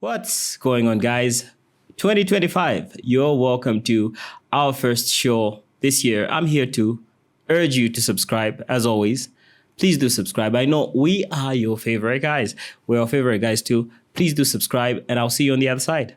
What's going on, guys? 2025, you're welcome to our first show this year. I'm here to urge you to subscribe, as always. Please do subscribe. I know we are your favorite guys. We're your favorite guys too. Please do subscribe, and I'll see you on the other side.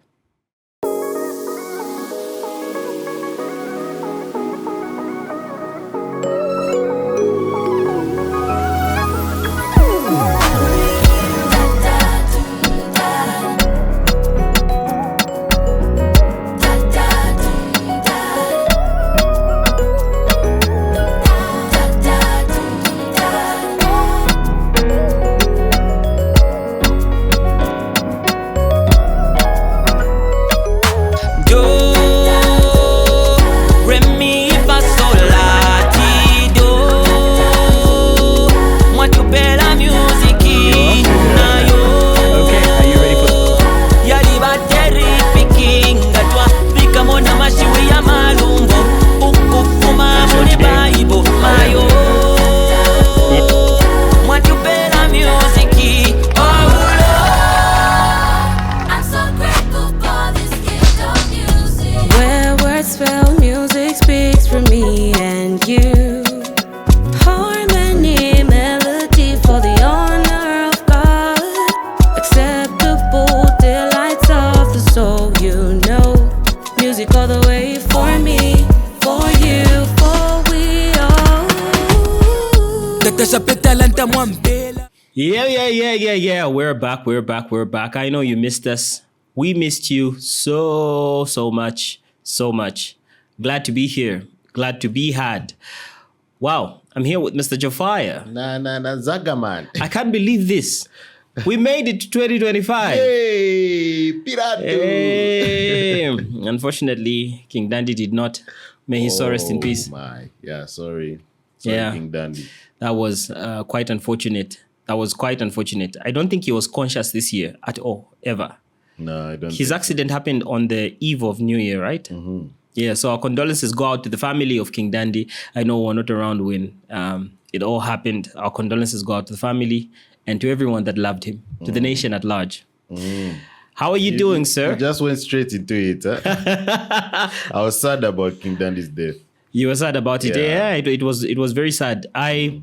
Yeah. We're back. I know you missed us. We missed you so much. Glad to be here. Glad to be had. Wow, I'm here with Mr. Jofaya. Zagaman. I can't believe this. We made it to 2025. Hey, Piratu. Hey. Unfortunately, King Dandy did not. May his soul rest in peace. Sorry, King Dandy. That was quite unfortunate. I don't think he was conscious this year at all, ever. No, I don't. His accident happened on the eve of New Year, right? Mm-hmm. Yeah, so our condolences go out to the family of King Dandy. I know we're not around when it all happened. Our condolences go out to the family and to everyone that loved him, to the nation at large. How are you doing, sir? You just went straight into it. Huh? I was sad about King Dandy's death. You were sad about it? Yeah, it was very sad. I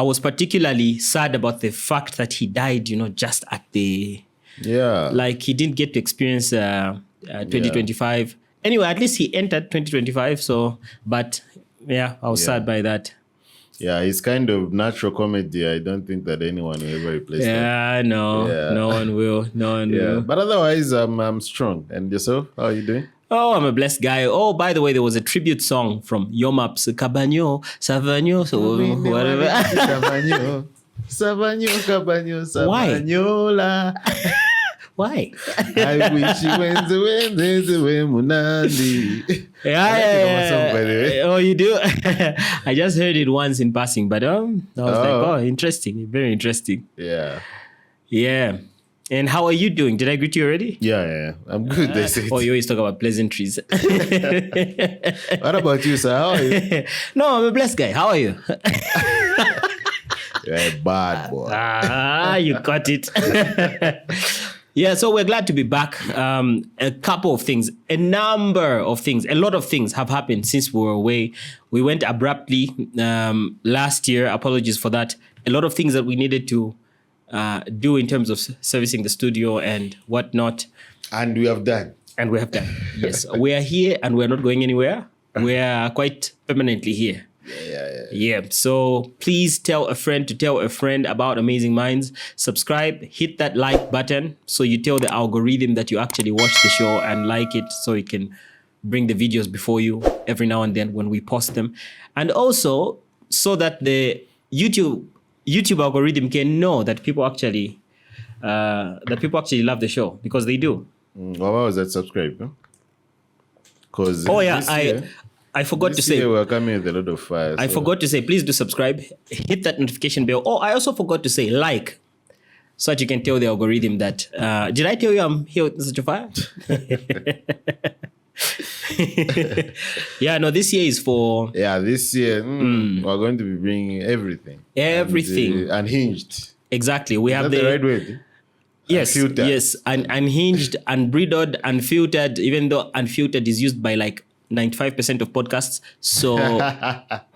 was particularly sad about the fact that he died, just at the... Yeah. Like, he didn't get to experience 2025. Yeah. Anyway, at least he entered 2025, but I was sad by that. Yeah, it's kind of natural comedy. I don't think that anyone will ever replace that. Yeah, no one will. But otherwise, I'm strong. And yourself, how are you doing? Oh, I'm a blessed guy. Oh, by the way, there was a tribute song from Yomap's Cabanyo, Savanyo, so whatever. Savanyo, Savanyola. Why? I wish you went away, Munandi. Yeah. Oh, you do? I just heard it once in passing, but I was like, interesting. Very interesting. Yeah. And how are you doing? Did I greet you already? Yeah. I'm good. They say. You always talk about pleasantries. What about you, sir? How are you? No, I'm a blessed guy. How are you? You're a bad boy. You got it. Yeah, so we're glad to be back. A couple of things, a number of things, a lot of things have happened since we were away. We went abruptly last year. Apologies for that. A lot of things that we needed to do in terms of servicing the studio and whatnot. And we have done. Yes, we are here and we're not going anywhere. We are quite permanently here. Yeah. So please tell a friend to tell a friend about Amazing Minds. Subscribe, hit that like button so you tell the algorithm that you actually watch the show and like it so it can bring the videos before you every now and then when we post them. And also so that the YouTube algorithm can know that people actually love the show, because they do. What was that subscribe? Because I forgot to say. We're coming with a lot of fire. I forgot to say, please do subscribe, hit that notification bell. Oh, I also forgot to say like, so that you can tell the algorithm that. Did I tell you I'm here with Mr. Jofaya? This year is for. Yeah, this year we're going to be bringing everything. Everything. Unhinged. Exactly. We have the right way. Yes, Unfiltered. yes, unhinged, unbridled, unfiltered, even though unfiltered is used by like 95% of podcasts. So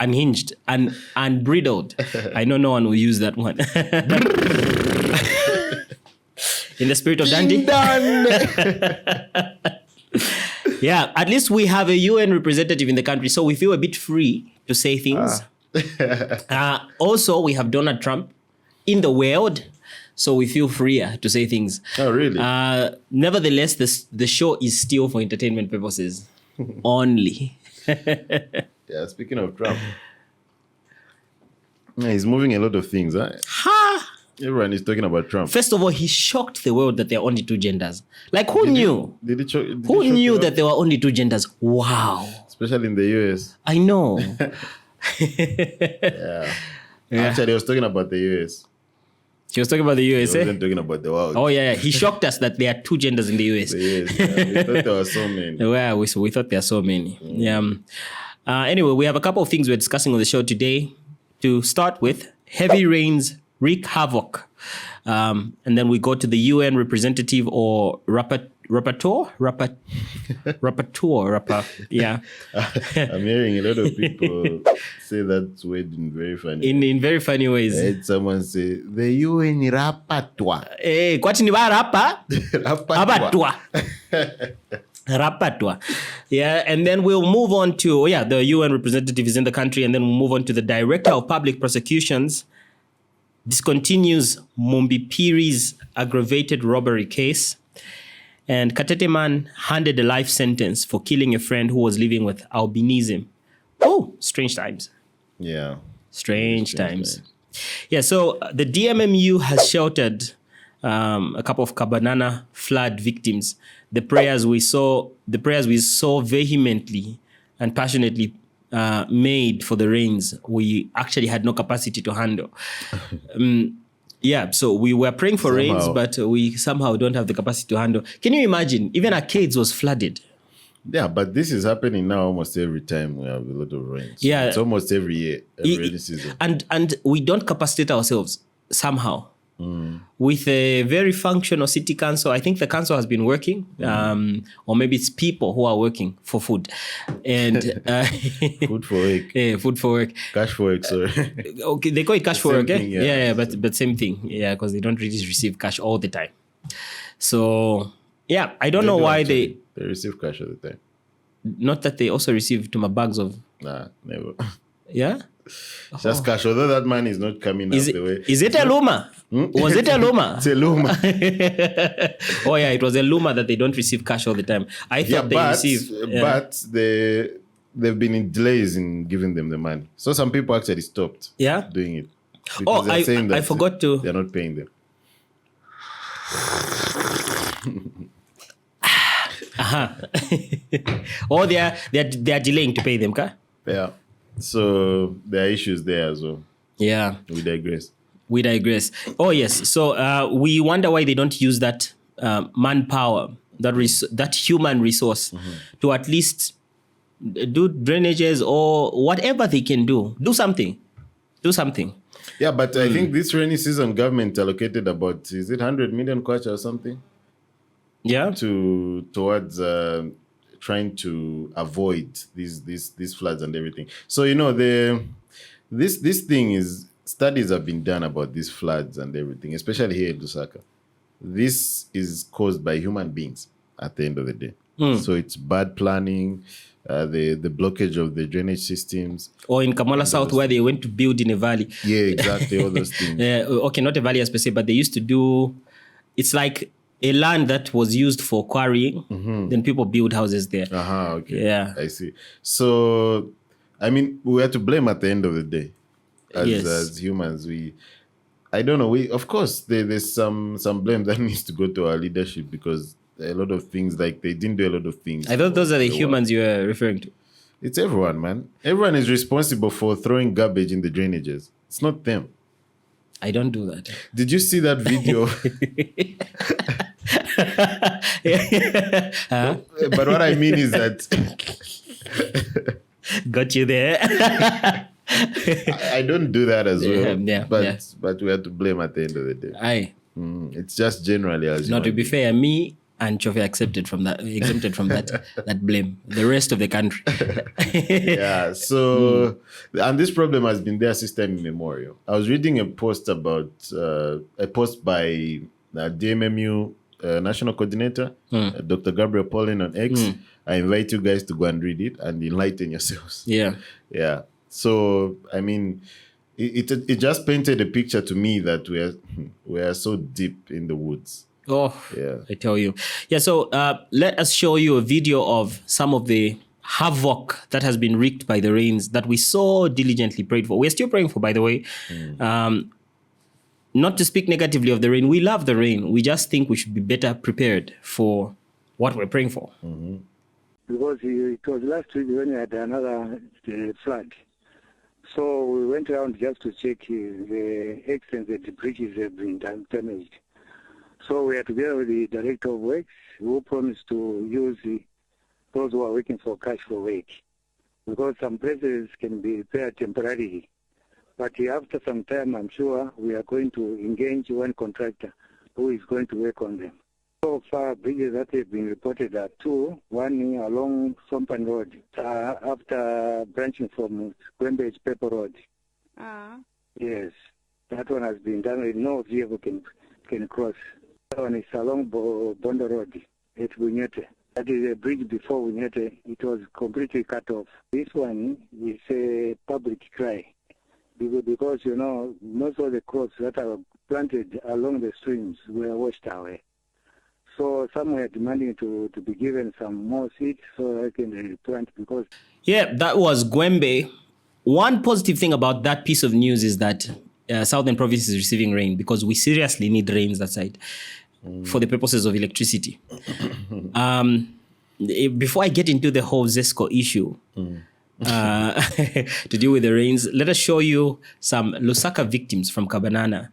unhinged and unbridled. I know no one will use that one. In the spirit of Dandy. Yeah, at least we have a UN representative in the country, so we feel a bit free to say things. Also, we have Donald Trump in the world, so we feel freer to say things. Oh, really? Nevertheless, the show is still for entertainment purposes only. Yeah, speaking of Trump. Yeah, he's moving a lot of things. Huh? Everyone is talking about Trump. First of all, he shocked the world that there are only two genders. Like, who knew? Who he knew that there were only two genders? Wow. Especially in the US. I know. Yeah. Actually, I was talking about the US. He was talking about the He USA? wasn't talking about the world. Oh, yeah. He shocked us that there are two genders in the US. The US, yeah. We thought there were so many. Well, we thought there are so many. Yeah. Anyway, we have a couple of things we're discussing on the show today. To start with, heavy rains wreak havoc. And then we go to the UN representative or rapporteur. Yeah. I'm hearing a lot of people say that word in very funny In very funny ways. I heard someone say, the UN rapporteur. Kwati ni ba rapa? Rapporteur. Rapatwa. Yeah, and then we'll move on to, the UN representative is in the country, and then we'll move on to the Director of Public Prosecutions discontinues Mumbi Phiri's aggravated robbery case, and Katete man handed a life sentence for killing a friend who was living with albinism. Oh, strange times. Yeah. Strange times. Yeah, so the DMMU has sheltered a couple of Kabanana flood victims. The prayers we so vehemently and passionately made for the rains, we actually had no capacity to handle. So we were praying for rains, but we somehow don't have the capacity to handle. Can you imagine? Even Arcades was flooded. Yeah, but this is happening now almost every time we have a lot of rain. So Yeah. it's almost every year, every season. And we don't capacitate ourselves somehow. With a very functional city council. I think the council has been working, or maybe it's people who are working for food. And Food for work. Yeah, food for work. Cash for work, sorry. Okay, they call it cash for Same work, eh? thing, Yeah, but same thing. Yeah, because they don't really receive cash all the time. So, I don't know why They receive cash all the time. not that they also receive to my bags of, Nah, never. yeah? Just cash, although that money is not coming out the way. Is it a Luma? Was it a Luma? It's a Luma. Oh, yeah, it was a Luma that they don't receive cash all the time. I thought they receive. But they've been in delays in giving them the money. So some people actually stopped doing it. Because they're saying that I forgot to. They're not paying them. Or they are delaying to pay them, ka? Yeah. So there are issues there as well. Yeah. We digress. Oh, yes. So we wonder why they don't use that manpower, that human resource to at least do drainages or whatever they can do. Do something. Yeah, but I think this rainy season government allocated about, is it 100 million kwacha or something? Yeah. Towards trying to avoid these floods and everything. So, this thing is, studies have been done about these floods and everything, especially here in Lusaka. This is caused by human beings at the end of the day. So it's bad planning, the blockage of the drainage systems. Or in Kamala South, where they went to build in a valley. Yeah, exactly, all those things. Okay, not a valley as per se, but they used to do, it's like a land that was used for quarrying. Then people build houses there. Okay. Yeah. I see. So, I mean, we are to blame at the end of the day. As humans, I don't know. Of course, there's some blame that needs to go to our leadership, because a lot of things, like, they didn't do a lot of things. I thought those are the humans you were referring to. It's everyone, man. Everyone is responsible for throwing garbage in the drainages. It's not them. I don't do that. Did you see that video? But what I mean is that got you there. I don't do that as well. Yeah, but we have to blame at the end of the day. Aye. It's just generally as Now, to be fair, me and Chofe exempted from that blame. The rest of the country. Yeah. So, and this problem has been there since time immemorial. I was reading a post by DMMU national coordinator, Dr. Gabriel Pauline on X. I invite you guys to go and read it and enlighten yourselves. Yeah. Yeah. So, I mean, it just painted a picture to me that we are so deep in the woods. Oh, yeah. I tell you. Yeah, so let us show you a video of some of the havoc that has been wreaked by the rains that we so diligently prayed for. We're still praying for, by the way. Not to speak negatively of the rain. We love the rain. We just think we should be better prepared for what we're praying for. Because it was last week when we had another flood. So we went around just to check the extent that the bridges have been damaged. So we are together with the Director of Works, who promised to use those who are working for cash for work, because some places can be repaired temporarily. But after some time, I'm sure we are going to engage one contractor who is going to work on them. So far, bridges that have been reported are two, one along Sompan Road, after branching from Gwembe's Paper Road. Yes, that one has been done with no vehicle can cross. That one is along Bondo Road at Winyete. That is a bridge before Winyete. It was completely cut off. This one is a public cry because, you know, most of the crops that are planted along the streams were washed away. So some were demanding to be given some more seeds so they can replant because... Yeah, that was Gwembe. One positive thing about that piece of news is that Southern Province is receiving rain because we seriously need rains that side for the purposes of electricity. Before I get into the whole ZESCO issue to deal with the rains, let us show you some Lusaka victims from Kabanana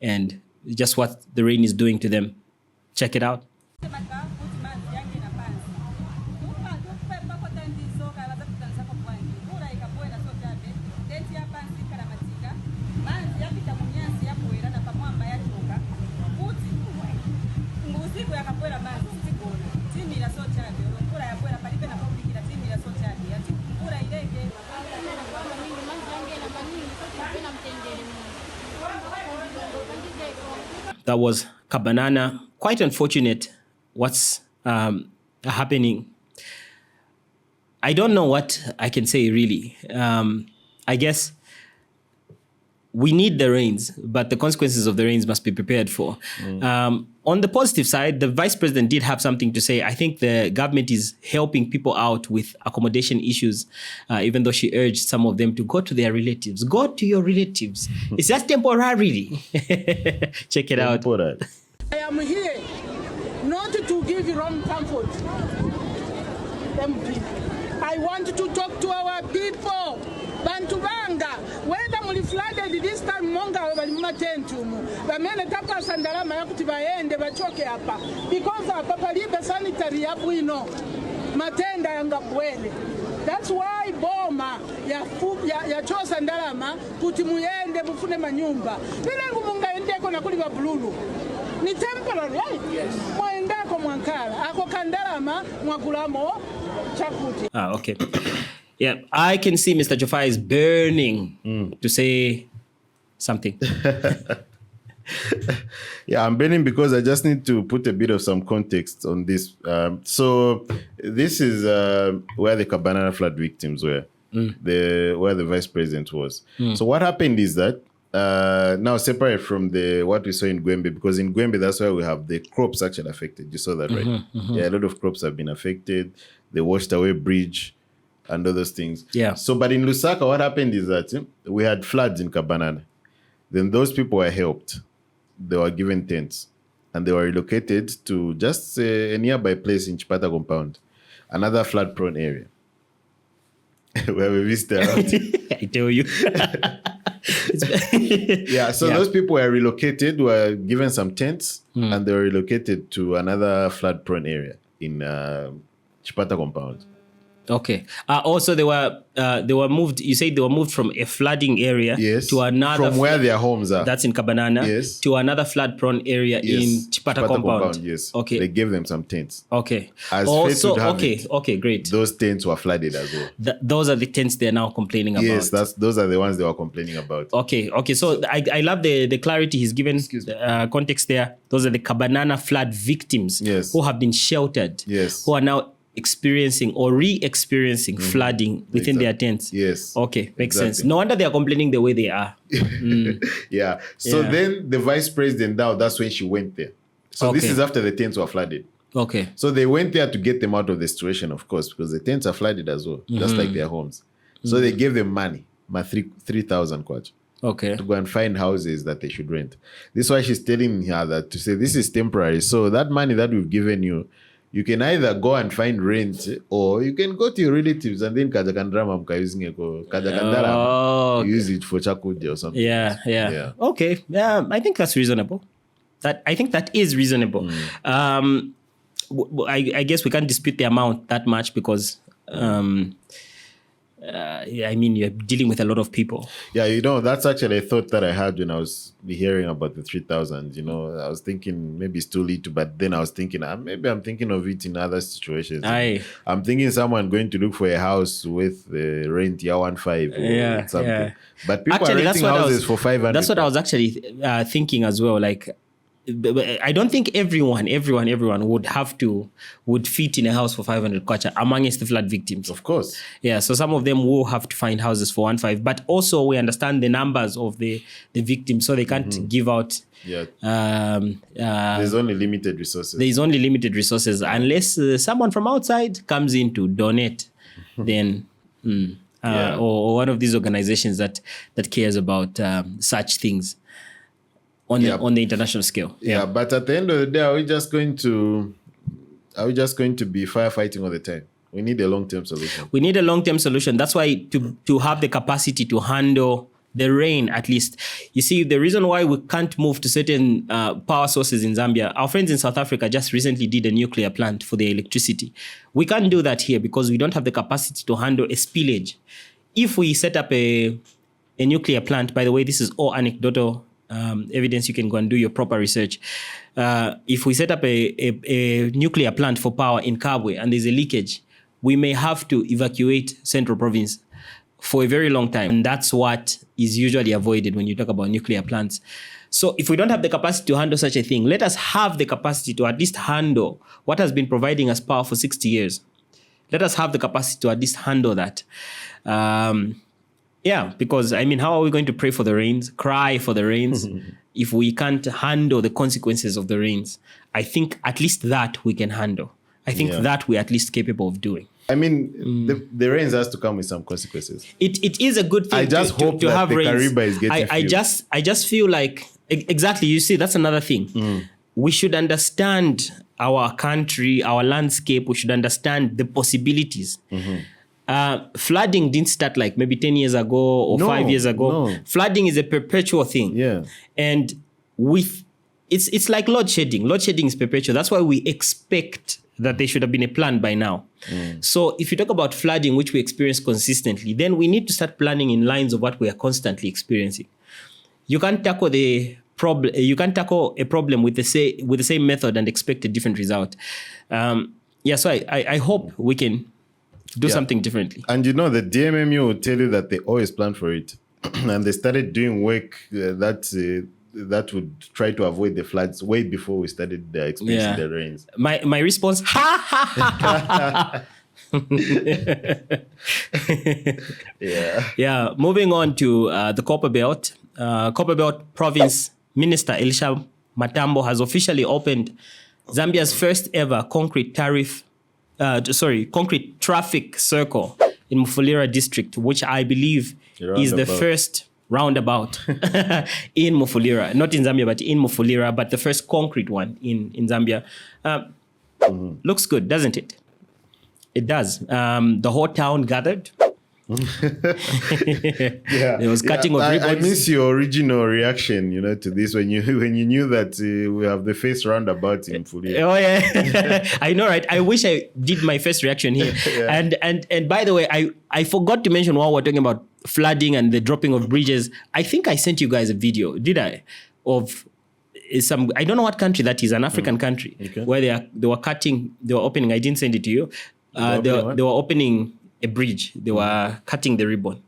and just what the rain is doing to them. Check it out. That was Kabanana. Quite unfortunate what's happening. I don't know what I can say, really. I guess we need the rains, but the consequences of the rains must be prepared for. On the positive side, the vice president did have something to say. I think the government is helping people out with accommodation issues, even though she urged some of them to go to their relatives. Go to your relatives. It's just temporarily. Check it out. I am here not to give you wrong comfort. I want to talk to our people. Bantubanga, whether muli flooded this time monga bali matentumu. Bamene tapa sandalama yakuti baende bachoke hapa. Because hapa palibe sanitary yabwino. Matenda yanga bwele. That's why boma ya chosa ndalama kuti muyende mufune manyumba. Vile ngumunga endeko na kuli babululu. Ni temporary, right? Yes. Mwendako mwankala. Ako kandalama mwagulamo chakuti. Okay. Yeah, I can see Mr. Jofai is burning to say something. Yeah, I'm burning because I just need to put a bit of some context on this. So this is where the Kabanana flood victims were, where the vice president was. So what happened is that now separate from what we saw in Gwembe, because in Gwembe, that's where we have the crops actually affected. You saw that, right? Yeah, a lot of crops have been affected. They washed away bridge and all those things. Yeah. So, but in Lusaka, what happened is that we had floods in Kabanana. Then those people were helped. They were given tents. And they were relocated to just a nearby place in Chipata compound. Another flood-prone area. Where we visited out. I tell you. Yeah, so those people were relocated, were given some tents, and they were relocated to another flood-prone area in Chipata compound. Okay. Also, they were moved. You said they were moved from a flooding area to another from where their homes are. That's in Kabanana. To another flood-prone area in Chipata compound. Yes. Okay. They gave them some tents. Okay. As also, okay, great. Those tents were flooded as well. Those are the tents they're now complaining about. Yes, those are the ones they were complaining about. Okay. So I love the clarity he's given. Context there. Those are the Kabanana flood victims who have been sheltered. Yes. Who are now experiencing or re-experiencing flooding within their tents. Yes. Okay, makes sense. No wonder they are complaining the way they are. Yeah. So then the vice president now, that's when she went there. So this is after the tents were flooded. Okay. So they went there to get them out of the situation, of course, because the tents are flooded as well, just like their homes. So they gave them money, 3,000 kwacha. Okay. To go and find houses that they should rent. This is why she's telling her that to say this is temporary. So that money that we've given you, you can either go and find rent or you can go to your relatives and then use it for chakudi or something. Yeah. Okay. Yeah, I think that's reasonable. I think that is reasonable. I guess we can't dispute the amount that much because I mean, you're dealing with a lot of people. Yeah, that's actually a thought that I had when I was hearing about the 3,000. I was thinking maybe it's too little, but then I was thinking maybe I'm thinking of it in other situations. I'm thinking someone going to look for a house with rent 1.5 or something. Yeah. But people actually, are renting houses for 500. That's what I was actually thinking as well. Like, I don't think everyone would fit in a house for 500 kwacha amongst the flood victims. Of course. Yeah, so some of them will have to find houses for 1.5. But also we understand the numbers of the victims, so they can't give out. Yeah. There's only limited resources. There is only limited resources unless someone from outside comes in to donate, then or one of these organizations that cares about such things. On the international scale. Yeah, but at the end of the day, are we just going to be firefighting all the time? We need a long-term solution. That's why to have the capacity to handle the rain, at least. You see, the reason why we can't move to certain power sources in Zambia, our friends in South Africa just recently did a nuclear plant for their electricity. We can't do that here because we don't have the capacity to handle a spillage. If we set up a nuclear plant, by the way, this is all anecdotal evidence, you can go and do your proper research. If we set up a nuclear plant for power in Kabwe and there's a leakage, we may have to evacuate Central Province for a very long time. And that's what is usually avoided when you talk about nuclear plants. So if we don't have the capacity to handle such a thing, let us have the capacity to at least handle what has been providing us power for 60 years. Let us have the capacity to at least handle that. Yeah, because I mean, how are we going to pray for the rains, cry for the rains, if we can't handle the consequences of the rains? I think at least that we can handle. I think that we're at least capable of doing. I mean, the rains has to come with some consequences. It is a good thing. I just hope to have rains. Kariba is getting I just feel like exactly. You see, that's another thing. We should understand our country, our landscape. We should understand the possibilities. Flooding didn't start like maybe 10 years ago or 5 years ago. No. Flooding is a perpetual thing. Yeah. And it's like load shedding. Load shedding is perpetual. That's why we expect that there should have been a plan by now. So if you talk about flooding, which we experience consistently, then we need to start planning in lines of what we are constantly experiencing. You can't tackle a problem with the same method and expect a different result. So I hope we can do something differently. And the DMMU will tell you that they always plan for it. And they started doing work that would try to avoid the floods way before we started experiencing the rains. My response, Yeah. Moving on to the Copper Belt. Copper Belt Province Minister Elisha Matambo has officially opened Zambia's first ever concrete traffic circle in Mufulira district, which I believe is the first roundabout in Mufulira, not in Zambia, but in Mufulira, but the first concrete one in Zambia. Looks good, doesn't it? It does. The whole town gathered. Yeah, There was cutting of I ribbons. miss your original reaction, to this when you knew that we have the face roundabout in Phiri. Oh yeah, I know, right? I wish I did my first reaction here. Yeah. And by the way, I forgot to mention while we're talking about flooding and the dropping of bridges. I think I sent you guys a video, did I? Of some, I don't know what country that is, an African country, Okay. where they were opening. I didn't send it to you. They were opening a bridge. They were cutting the ribbon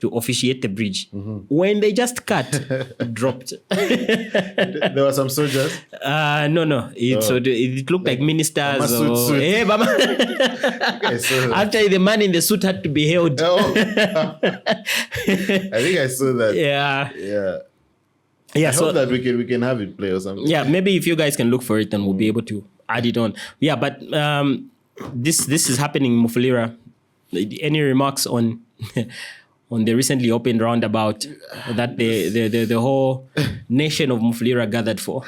to officiate the bridge. When they just cut, it dropped. There were some soldiers. No. So it looked like ministers. Bama suit. Eh, Bama. I saw that. Actually, the man in the suit had to be held. Oh. I think I saw that. Yeah. I So hope that we can have it play or something. yeah, maybe if you guys can look for it, then we'll be able to add it on. Yeah, but this is happening in Mufulira. Any remarks on on the recently opened roundabout that the whole nation of Mufulira gathered for?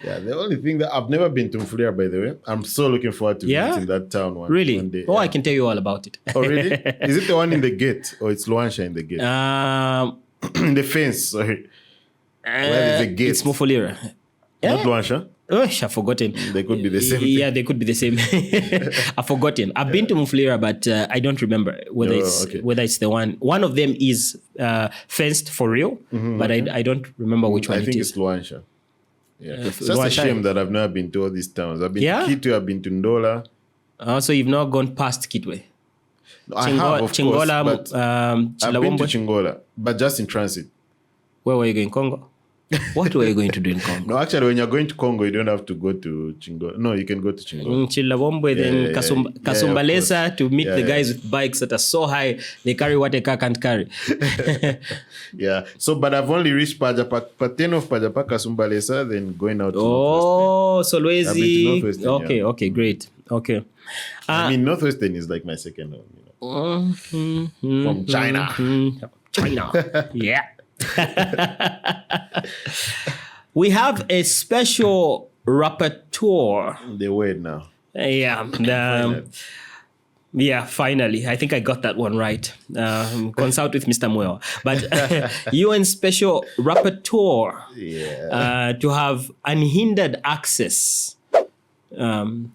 Yeah, the only thing that I've never been to Mufulira, by the way. I'm so looking forward to visiting that town one day. Oh, I can tell you all about it. Oh, really? Is it the one in the gate or it's Luansha in the gate? In the fence, sorry. Where is the gate? It's Mufulira. Not Luansha? Oh, I've forgotten. They could be the same Yeah, thing. they could be the same. I've forgotten. I've been to Mufulira, but I don't remember whether it's the one. One of them is fenced for real, but I don't remember which one I think it is. it's Luansha. Yeah. It's just a Luansha. shame that I've never been to all these towns. I've been Yeah? to Kitwe, I've been to Ndola. So you've not gone past Kitwe? No, I have, of Chingola, course, but I've been to Chilawombwe? Chingola, but just in transit. Where were you going? Congo? What were you going to do in Congo? No, actually, when you're going to Congo, you don't have to go to Chingola. No, you can go to Chingola. Chilawombwe, then yeah, Kasumbalesa to meet Yeah, the yeah. guys with bikes that are so high, they carry what a car can't carry. Yeah. So, but I've only reached Paten of Pajapa, Kasumbalesa, then going out to Oh, Solwezi. I've been to Northwestern, Okay, yeah. okay, great. Okay. I mean, Northwestern is like my second home, from China. China. Yeah. We have a special rapporteur. The word now. Yeah. Yeah, finally. I think I got that one right. Consult with Mr. Moyo. But UN Special Rapporteur to have unhindered access,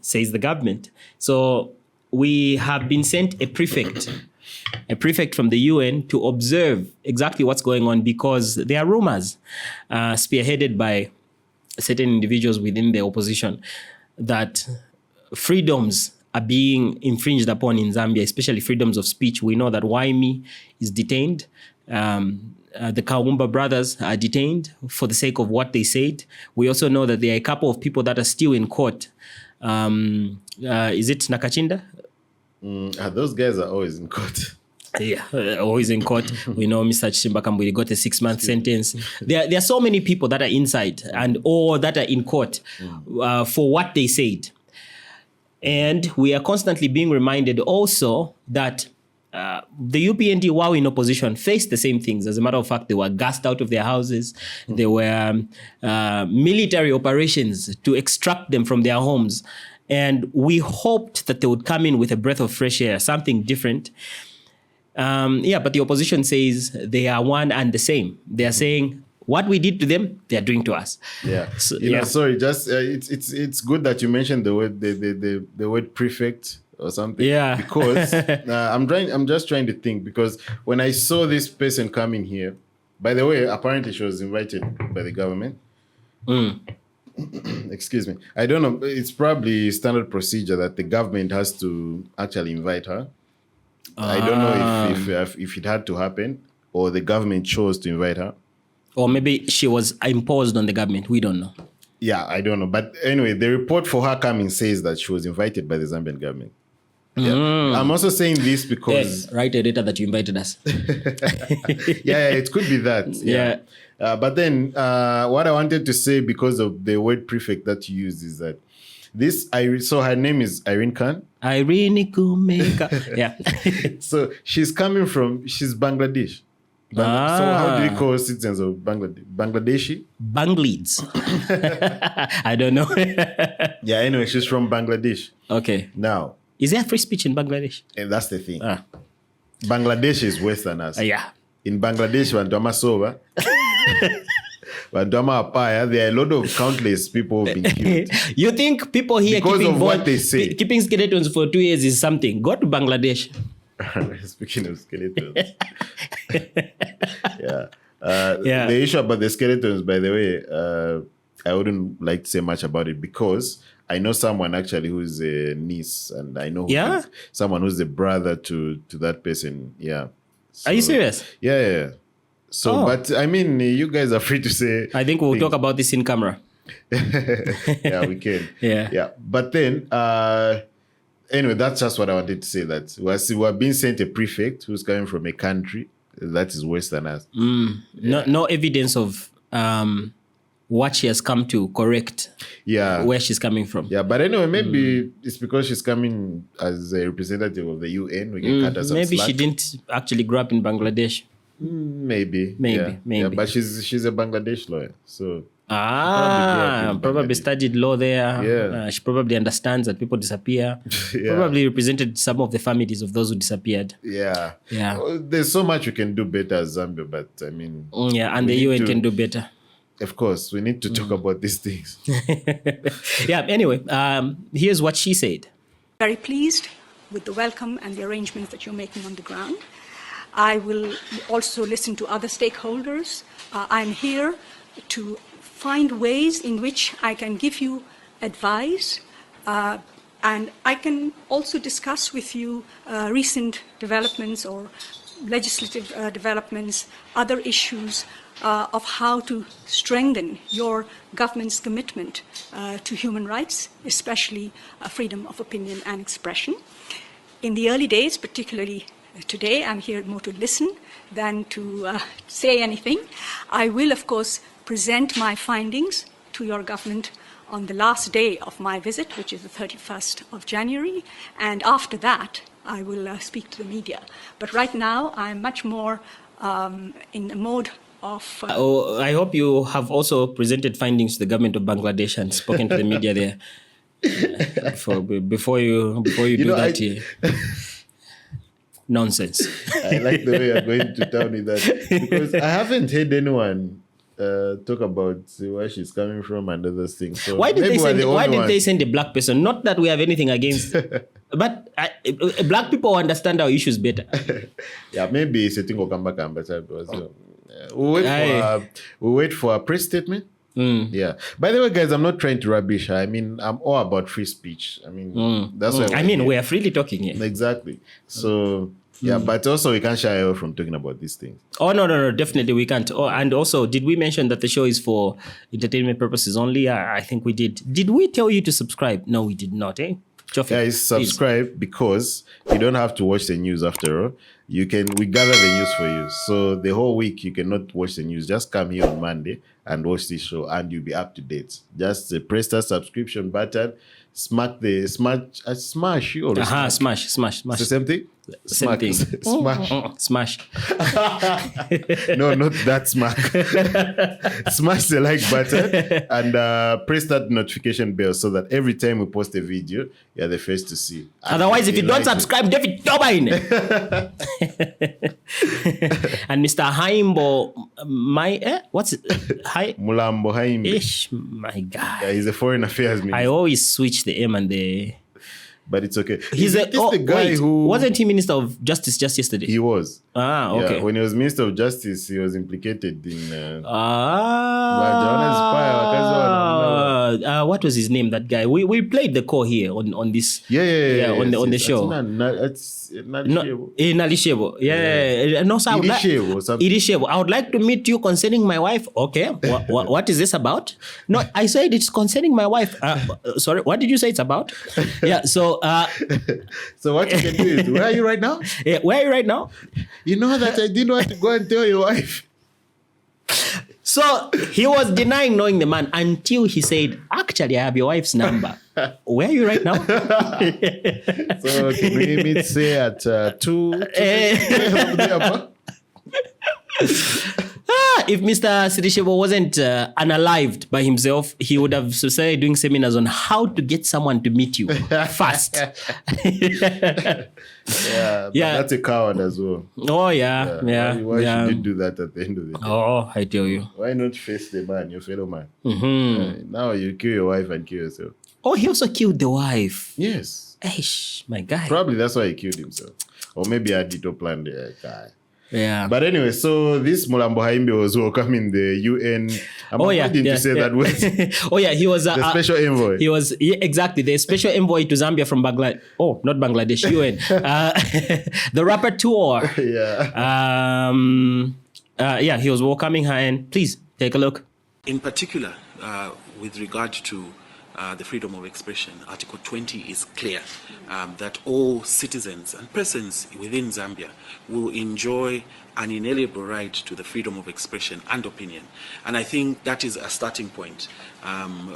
says the government. So we have been sent a prefect from the UN to observe exactly what's going on, because there are rumors spearheaded by certain individuals within the opposition that freedoms are being infringed upon in Zambia, especially freedoms of speech. We know that Waimi is detained. The Kaumba brothers are detained for the sake of what they said. We also know that there are a couple of people that are still in court. Is it Nakachinda? Those guys are always in court. Yeah, always in court. We know Mr. Chimba Kambwili got a 6-month sentence. There are so many people that are inside or that are in court for what they said. And we are constantly being reminded also that the UPND, while in opposition, faced the same things. As a matter of fact, they were gassed out of their houses. There were military operations to extract them from their homes. And we hoped that they would come in with a breath of fresh air, something different. But the opposition says they are one and the same. They are saying what we did to them, they are doing to us. Yeah. So, Sorry, just it's good that you mentioned the word the word prefect or something. Yeah. Because I'm just trying to think, because when I saw this person coming here, by the way, apparently she was invited by the government. Excuse me. I don't know. It's probably standard procedure that the government has to actually invite her. I don't know if it had to happen or the government chose to invite her. Or maybe she was imposed on the government. We don't know. Yeah, I don't know. But anyway, the report for her coming says that she was invited by the Zambian government. Yeah. I'm also saying this because... write a letter that you invited us. yeah, it could be that. Yeah. But then what I wanted to say, because of the word prefect that you used, is that so her name is Irene Khan. Irene Kumeka. Yeah. So she's Bangladesh. So how do we call citizens of Bangladesh? Bangladeshi? Banglids. I don't know. Yeah, anyway, she's from Bangladesh. Okay. Now. Is there free speech in Bangladesh? And that's the thing. Bangladesh is worse than us. Yeah. In Bangladesh, Wantama Sova, Wantama Apaya, there are a lot of countless people who've been killed. You think people here Because of what they say. keeping skeletons for 2 years is something? Go to Bangladesh. Speaking of skeletons. Yeah. Yeah. The issue about the skeletons, by the way, I wouldn't like to say much about it because I know someone actually who's a niece, and I know someone who's the brother to that person. Yeah. So, Are you serious? Yeah. So, but I mean, you guys are free to say. I think we'll talk about this in camera. Yeah, we can. Yeah. But then, anyway, that's just what I wanted to say. That we're being sent a prefect who's coming from a country that is worse than us. No evidence of what she has come to correct. Yeah. Where she's coming from. Yeah, but anyway, maybe it's because she's coming as a representative of the UN. We can cut her some Maybe slack. she didn't actually grow up in Bangladesh. Maybe. Maybe. Yeah, but she's a Bangladesh lawyer, so probably studied law there. Yeah. She probably understands that people disappear. Yeah. Probably represented some of the families of those who disappeared. Yeah. Yeah. There's so much we can do better as Zambia, but I mean, and we the need UN can do better. Of course, we need to talk about these things. Yeah. Anyway, here's what she said. Very pleased with the welcome and the arrangements that you're making on the ground. I will also listen to other stakeholders. I'm here to find ways in which I can give you advice, and I can also discuss with you recent developments or legislative developments, other issues of how to strengthen your government's commitment to human rights, especially freedom of opinion and expression. In the early days, particularly today, I'm here more to listen than to say anything. I will, of course, present my findings to your government on the last day of my visit, which is the 31st of January, and after that, I will speak to the media. But right now, I'm much more in a mode of... I hope you have also presented findings to the government of Bangladesh and spoken to the media there. Before you do that. Nonsense. I like the way you're going to town with that, because I haven't heard anyone talk about where she's coming from and other things. So why did they send a black person? Not that we have anything against, but black people understand our issues better. Yeah, maybe it's a thing. We'll wait for a press statement. Yeah. By the way, guys, I'm not trying to rubbish her. I mean, I'm all about free speech. I mean, that's why we are freely talking here. Exactly. So, yeah, but also we can't shy away from talking about these things. Oh, no, definitely we can't. Oh, and also, did we mention that the show is for entertainment purposes only? I think we did. Did we tell you to subscribe? No, we did not, eh? Guys, subscribe, because you don't have to watch the news after all. We gather the news for you. So the whole week you cannot watch the news. Just come here on Monday and watch this show, and you'll be up to date. Just press that subscription button, smash. You always smash. It's the same thing. Same thing. Smash. No, not that smack. Smash the like button and press that notification bell so that every time we post a video, you're the first to see. Otherwise, if you don't subscribe, David Tobin. And Mr. Haimbo, what's it? Mulambo Haimbo. Ish, my God. Yeah, he's a foreign affairs minister. I always switch the M and the... But it's okay. He's the guy who... Wasn't he Minister of Justice just yesterday? He was. Okay. Yeah, when he was Minister of Justice, he was implicated in... what was his name, that guy? We played the call here on this... Yeah, on the show. It's Nalishebo. Yeah. No, sir. Irishebo. I would like to meet you concerning my wife. Okay. What is this about? No, I said it's concerning my wife. Sorry, what did you say it's about? Yeah, so... So what you can do is, where are you right now? Yeah, where are you right now? You know that I didn't want to go and tell your wife. So he was denying knowing the man until he said, actually, I have your wife's number. Where are you right now? So can we meet, say, at 2? If Mr. Sirishevo wasn't unalived by himself, he would have started doing seminars on how to get someone to meet you fast. Yeah, that's a coward as well. Oh, yeah. Why should you do that at the end of the day? Oh, I tell you. Why not face the man, your fellow man? Now you kill your wife and kill yourself. Oh, he also killed the wife. Yes. Eish, my guy. Probably that's why he killed himself. Or maybe I did not plan the guy. Yeah. But anyway, so this Mulambo Haimbe was welcoming the UN. To say that word. He was the special envoy. He was exactly the special envoy to Zambia from Bangladesh. Oh, not Bangladesh, UN. The rapporteur. He was welcoming her, and please take a look. In particular, with regard to the freedom of expression, Article 20 is clear that all citizens and persons within Zambia will enjoy an inalienable right to the freedom of expression and opinion. And I think that is a starting point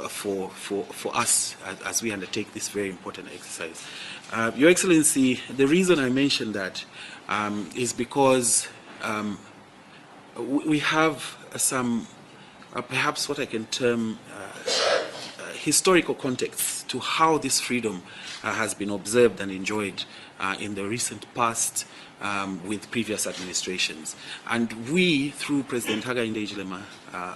for us as we undertake this very important exercise. Your Excellency, the reason I mention that is because we have some, perhaps what I can term historical context to how this freedom has been observed and enjoyed in the recent past with previous administrations. And we, through President Hakainde Hichilema,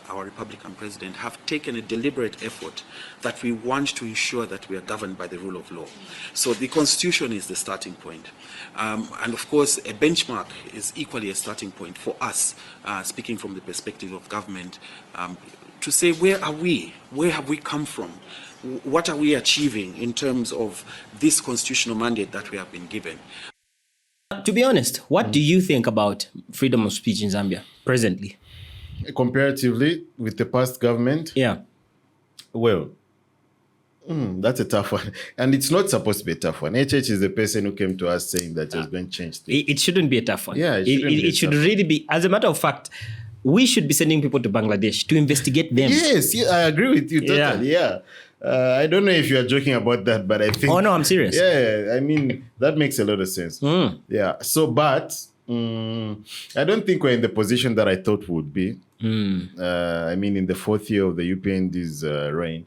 our Republican President, have taken a deliberate effort that we want to ensure that we are governed by the rule of law. So the Constitution is the starting point. And of course, a benchmark is equally a starting point for us, speaking from the perspective of government, to say, where are we? Where have we come from? What are we achieving in terms of this constitutional mandate that we have been given? To be honest, what do you think about freedom of speech in Zambia presently? Comparatively with the past government? Yeah. Well, that's a tough one. And it's not supposed to be a tough one. HH is the person who came to us saying that he was going to change things. It shouldn't be a tough one. Yeah, it should really be. As a matter of fact, we should be sending people to Bangladesh to investigate them. Yes, I agree with you totally. Yeah. I don't know if you are joking about that, but I think... Oh, no, I'm serious. Yeah, I mean, that makes a lot of sense. Yeah. So, but I don't think we're in the position that I thought we would be. I mean, in the fourth year of the UPND's reign.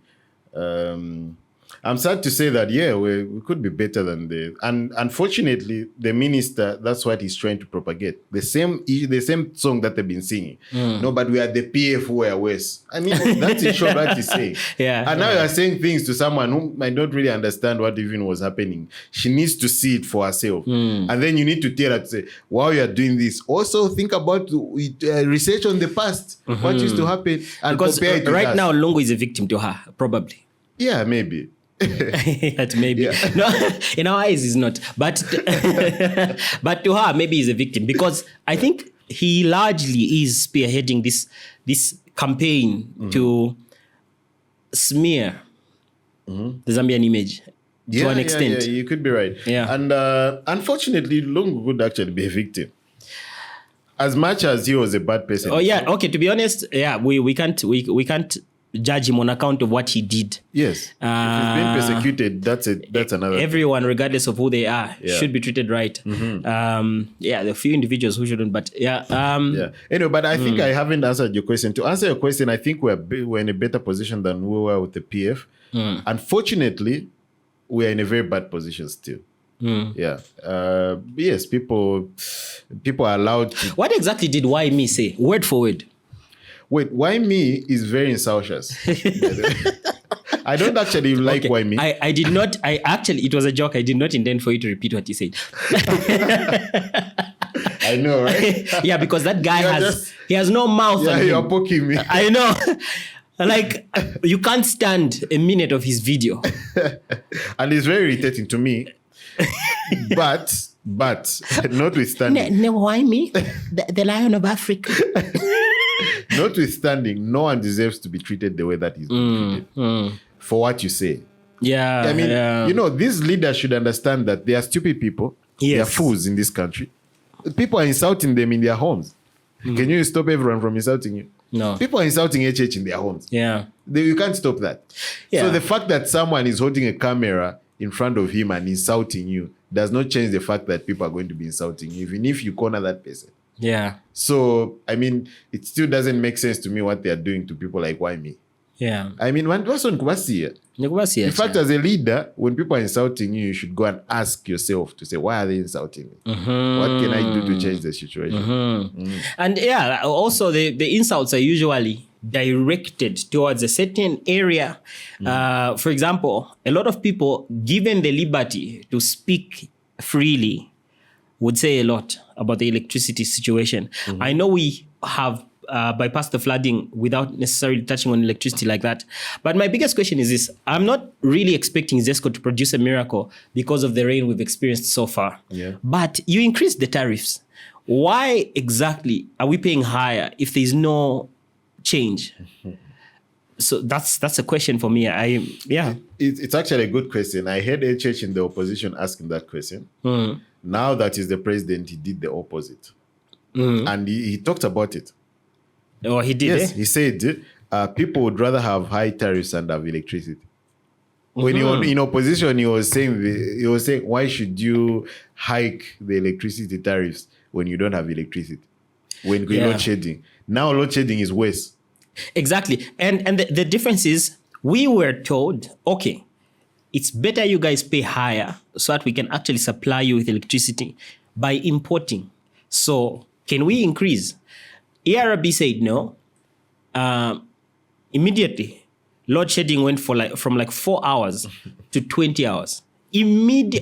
I'm sad to say that, we could be better than and unfortunately, the minister, that's what he's trying to propagate. The same song that they've been singing. No, but we are the PF who are worse. I mean, that's in short what he's saying. And now you are saying things to someone who might not really understand what even was happening. She needs to see it for herself. And then you need to tell her to say, while you are doing this, also think about research on the past, what used to happen, and because compare it to right us. now, Lungu is a victim to her, probably. Yeah, maybe. Maybe. Yeah. No, in our eyes, he's not. But but to her, maybe he's a victim because I think he largely is spearheading this campaign to smear the Zambian image to an extent. Yeah, you could be right. Yeah. And unfortunately, Lungu could actually be a victim. As much as he was a bad person. Oh yeah, okay. To be honest, we can't judge him on account of what he did. Yes. If he's being persecuted, that's another everyone, regardless of who they are, should be treated right. There are a few individuals who shouldn't, but Anyway, but I think I haven't answered your question. To answer your question, I think we're in a better position than we were with the PF. Unfortunately, we're in a very bad position still. Yes, people are allowed to... What exactly did Why Me say? Word for word. Wait, Why Me is very insulcious. I don't actually like Why Me. I did not. It was a joke. I did not intend for you to repeat what you said. I know, right? Yeah, because that guy he has no mouth. Yeah, you're poking me. I know. Like, you can't stand a minute of his video. And it's very irritating to me. But notwithstanding. Why me? The Lion of Africa. Notwithstanding, no one deserves to be treated the way that he's being treated for what you say. Yeah. I mean, these leaders should understand that they are stupid people. Yes. They are fools in this country. People are insulting them in their homes. Can you stop everyone from insulting you? No. People are insulting HH in their homes. Yeah. You can't stop that. Yeah. So the fact that someone is holding a camera in front of him and insulting you does not change the fact that people are going to be insulting you, even if you corner that person. Yeah. So, I mean, it still doesn't make sense to me what they are doing to people like why me? Yeah. I mean, in fact, as a leader, when people are insulting you, you should go and ask yourself to say, why are they insulting me? What can I do to change the situation? And yeah, also the insults are usually directed towards a certain area. For example, a lot of people, given the liberty to speak freely, would say a lot about the electricity situation. I know we have bypassed the flooding without necessarily touching on electricity like that. But my biggest question is this. I'm not really expecting ZESCO to produce a miracle because of the rain we've experienced so far. Yeah. But you increased the tariffs. Why exactly are we paying higher if there's no change? So that's a question for me. It's actually a good question. I heard HH in the opposition asking that question. Now that he's the president, he did the opposite. And he talked about it. Oh, he did. Yes, he said people would rather have high tariffs and have electricity. When he was in opposition, he was saying, why should you hike the electricity tariffs when you don't have electricity? When load shedding. Now load shedding is worse. Exactly. And the difference is we were told, okay, it's better you guys pay higher so that we can actually supply you with electricity by importing. So can we increase? ERB said no. Immediately, load shedding went from 4 hours to 20 hours. Load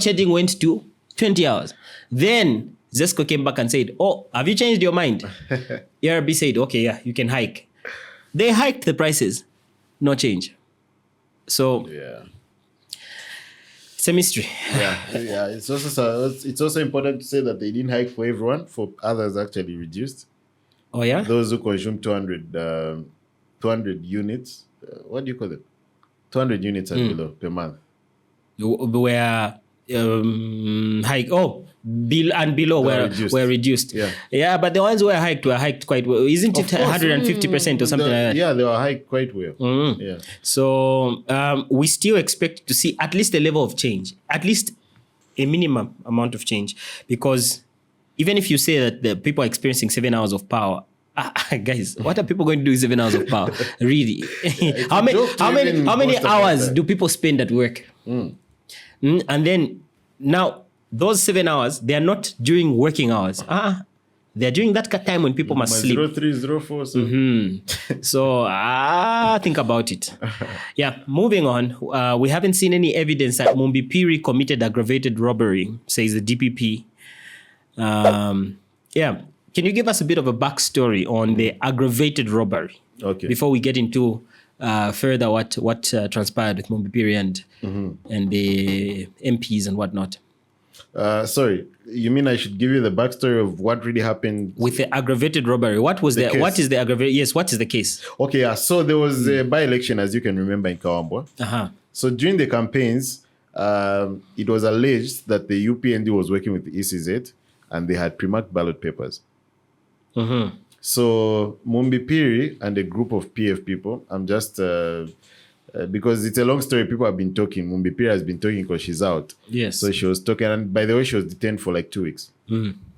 shedding went to 20 hours. Then ZESCO came back and said, oh, have you changed your mind? ERB said, okay, yeah, you can hike. They hiked the prices. No change. So it's a mystery. Yeah. It's also important to say that they didn't hike for everyone. For others, actually reduced. Oh yeah. Those who consume 200 units. What do you call it? 200 units and below per month. Where hike. Oh, and below were reduced. Yeah, but the ones who were hiked quite well. Isn't it 150% or something like that? Yeah, they were hiked quite well. Yeah. So we still expect to see at least a level of change, at least a minimum amount of change, because even if you say that the people are experiencing 7 hours of power, guys, what are people going to do with 7 hours of power? Really? How many hours do people spend at work? And then now those 7 hours, they are not during working hours. They're during that time when people must sleep. 0304. So think about it. Yeah, moving on. We haven't seen any evidence that Mumbi Phiri committed aggravated robbery, says the DPP. Can you give us a bit of a backstory on the aggravated robbery? Okay. Before we get into further what transpired with Mumbi Phiri and the MPs and whatnot. Sorry, you mean I should give you the backstory of what really happened with the aggravated robbery? What is the aggravated? Yes, what is the case? Okay, yeah. So there was a by-election, as you can remember, in Kawambwa. So during the campaigns, it was alleged that the UPND was working with the ECZ and they had pre-marked ballot papers. So Mumbi Phiri and a group of PF people, I'm just because it's a long story, people have been talking. Mumbi Phiri has been talking because she's out. Yes. So she was talking, and by the way, she was detained for 2 weeks.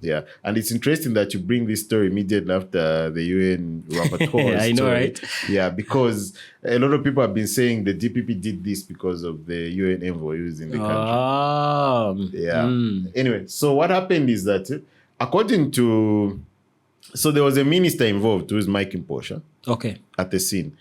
Yeah. And it's interesting that you bring this story immediately after the UN rapporteur. I know, right? Yeah, because a lot of people have been saying the DPP did this because of the UN envoy who's in the country. Anyway, so what happened is that according to... So there was a minister involved who is Mike Imposha. Okay. At the scene.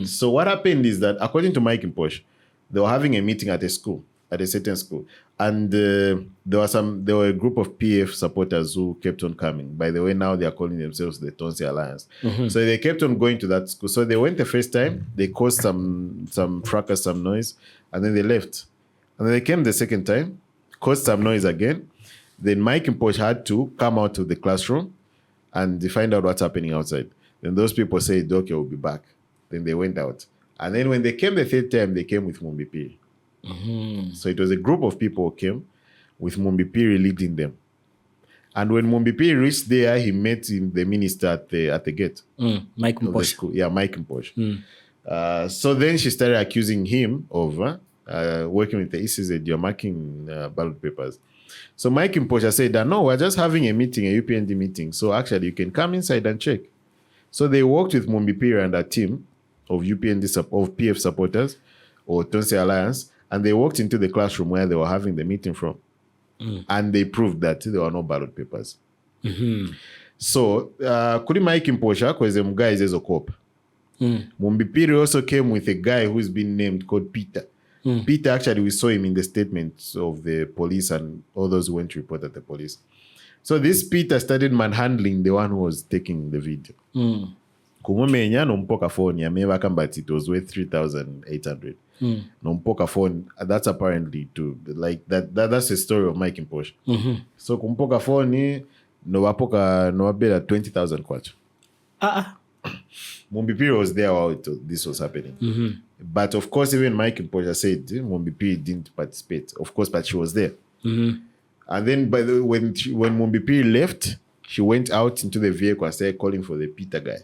So what happened is that, according to Mike Imposha, they were having a meeting at a school, at a certain school. And there were a group of PF supporters who kept on coming. By the way, now they are calling themselves the Tonsi Alliance. So they kept on going to that school. So they went the first time, they caused some fracas, some noise, and then they left. And then they came the second time, caused some noise again. Then Mike Imposha had to come out of the classroom and find out what's happening outside. Then those people said, okay, we'll be back. Then they went out. And then when they came the third time, they came with Mumbi Phiri. So it was a group of people who came with Mumbi Phiri leading them. And when Mumbi Phiri reached there, he met the minister at the gate. Mike Imposha. Yeah, Mike Imposha. So then she started accusing him of working with the ECZ, you're marking ballot papers. So Mike Mposha said that, no, we're just having a meeting, a UPND meeting. So actually, you can come inside and check. So they worked with Mumbi Phiri and a team of UPND, of PF supporters, or Tonse Alliance, and they walked into the classroom where they were having the meeting from. And they proved that there were no ballot papers. So, kuri Mike Mposha, because the guy is a cop. Mumbi Phiri also came with a guy who's been named called Peter. Peter, actually, we saw him in the statements of the police and all those who went to report at the police. So this Peter started manhandling the one who was taking the video. Kumumenya no mpoka phone ya meva kambati, it was worth 3,800. No mpoka phone, that's apparently to like that's the story of Mike Mposha. So kumpoka phone no wapoka no wabela 20,000 kwacha. Mumbi Phiri was there while this was happening. But of course, even Mike Mposha said Mumbi Phiri didn't participate. Of course, but she was there. And then when Mumbi Phiri left, she went out into the vehicle and started calling for the Peter guy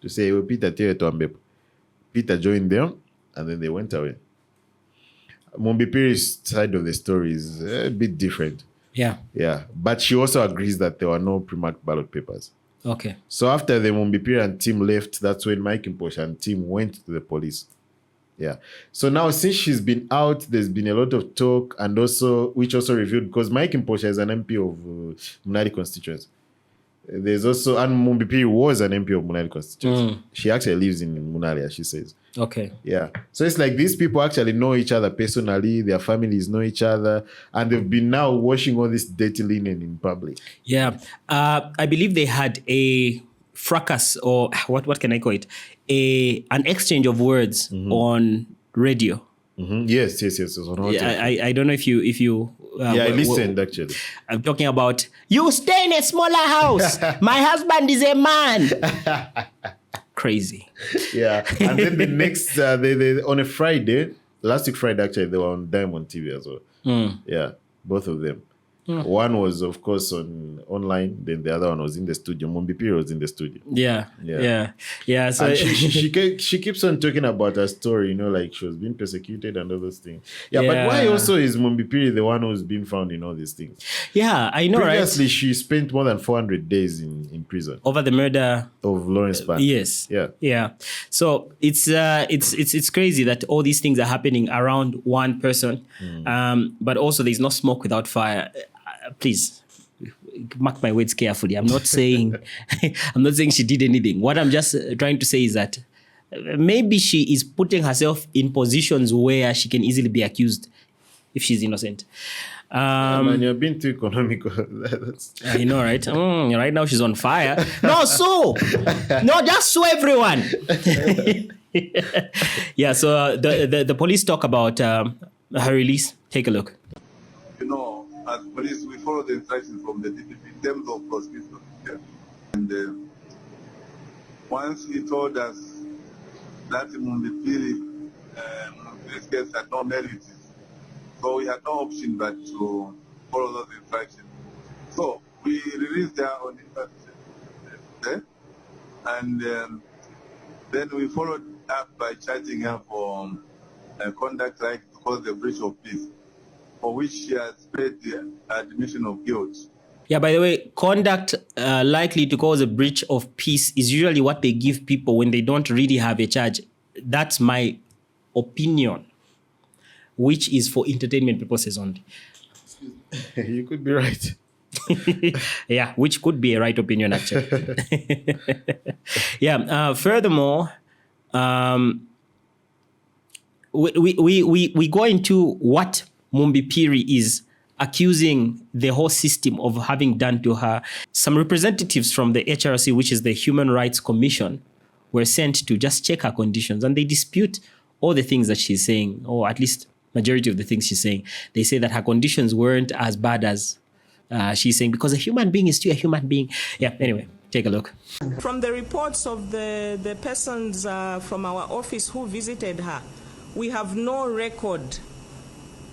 to say, oh, Peter, tell you to Ambepo. Peter joined them, and then they went away. Mumbi Phiri's side of the story is a bit different. Yeah. But she also agrees that there were no pre-marked ballot papers. Okay. So after the Mumbi Phiri and team left, that's when Mike Mposha and team went to the police. Yeah. So now, since she's been out, there's been a lot of talk, and also, which also revealed, because Mike Mposha is an MP of Munali constituency. There's also, and Mumbi Phiri was an MP of Munali constituency. She actually lives in Munali, as she says. Okay. Yeah. So it's like these people actually know each other personally, their families know each other, and they've been now washing all this dirty linen in public. Yeah. I believe they had a fracas, or what can I call it? An exchange of words on radio. Yes. I don't know if you I listened actually. I'm talking about, you stay in a smaller house. My husband is a man. Crazy. Yeah. And then the next, they on a Friday, last week Friday actually, they were on Diamond TV as well. Yeah, both of them. One was, of course, online. Then the other one was in the studio. Mumbi Phiri was in the studio. Yeah. So and she keeps on talking about her story, like she was being persecuted and all those things. Yeah, but why also is Mumbi Phiri the one who's been found in all these things? Yeah, I know, Previously, she spent more than 400 days in prison over the murder of Lawrence Pan. Yes. Yeah. So it's crazy that all these things are happening around one person, but also there's no smoke without fire. Please mark my words carefully. I'm not saying she did anything. What I'm just trying to say is that maybe she is putting herself in positions where she can easily be accused if she's innocent. Man, you're being too economical. I know, right? Right now she's on fire. No, just sue everyone. Yeah. So the police talk about her release. Take a look. As police, we follow the instructions from the DPP in terms of prosecution. Yeah. And once he told us that Mumbi Phiri's case had no merit, so we had no option but to follow those instructions. So we released her on the and then we followed up by charging her for conduct like to cause the breach of peace, for which she has paid the admission of guilt. Yeah, by the way, conduct likely to cause a breach of peace is usually what they give people when they don't really have a charge. That's my opinion, which is for entertainment purposes only. You could be right. Yeah, which could be a right opinion, actually. Yeah, furthermore, we go into what Mumbi Phiri is accusing the whole system of having done to her. Some representatives from the HRC, which is the Human Rights Commission, were sent to just check her conditions, and they dispute all the things that she's saying, or at least majority of the things she's saying. They say that her conditions weren't as bad as she's saying, because a human being is still a human being. Yeah, anyway, take a look. From the reports of the persons from our office who visited her, we have no record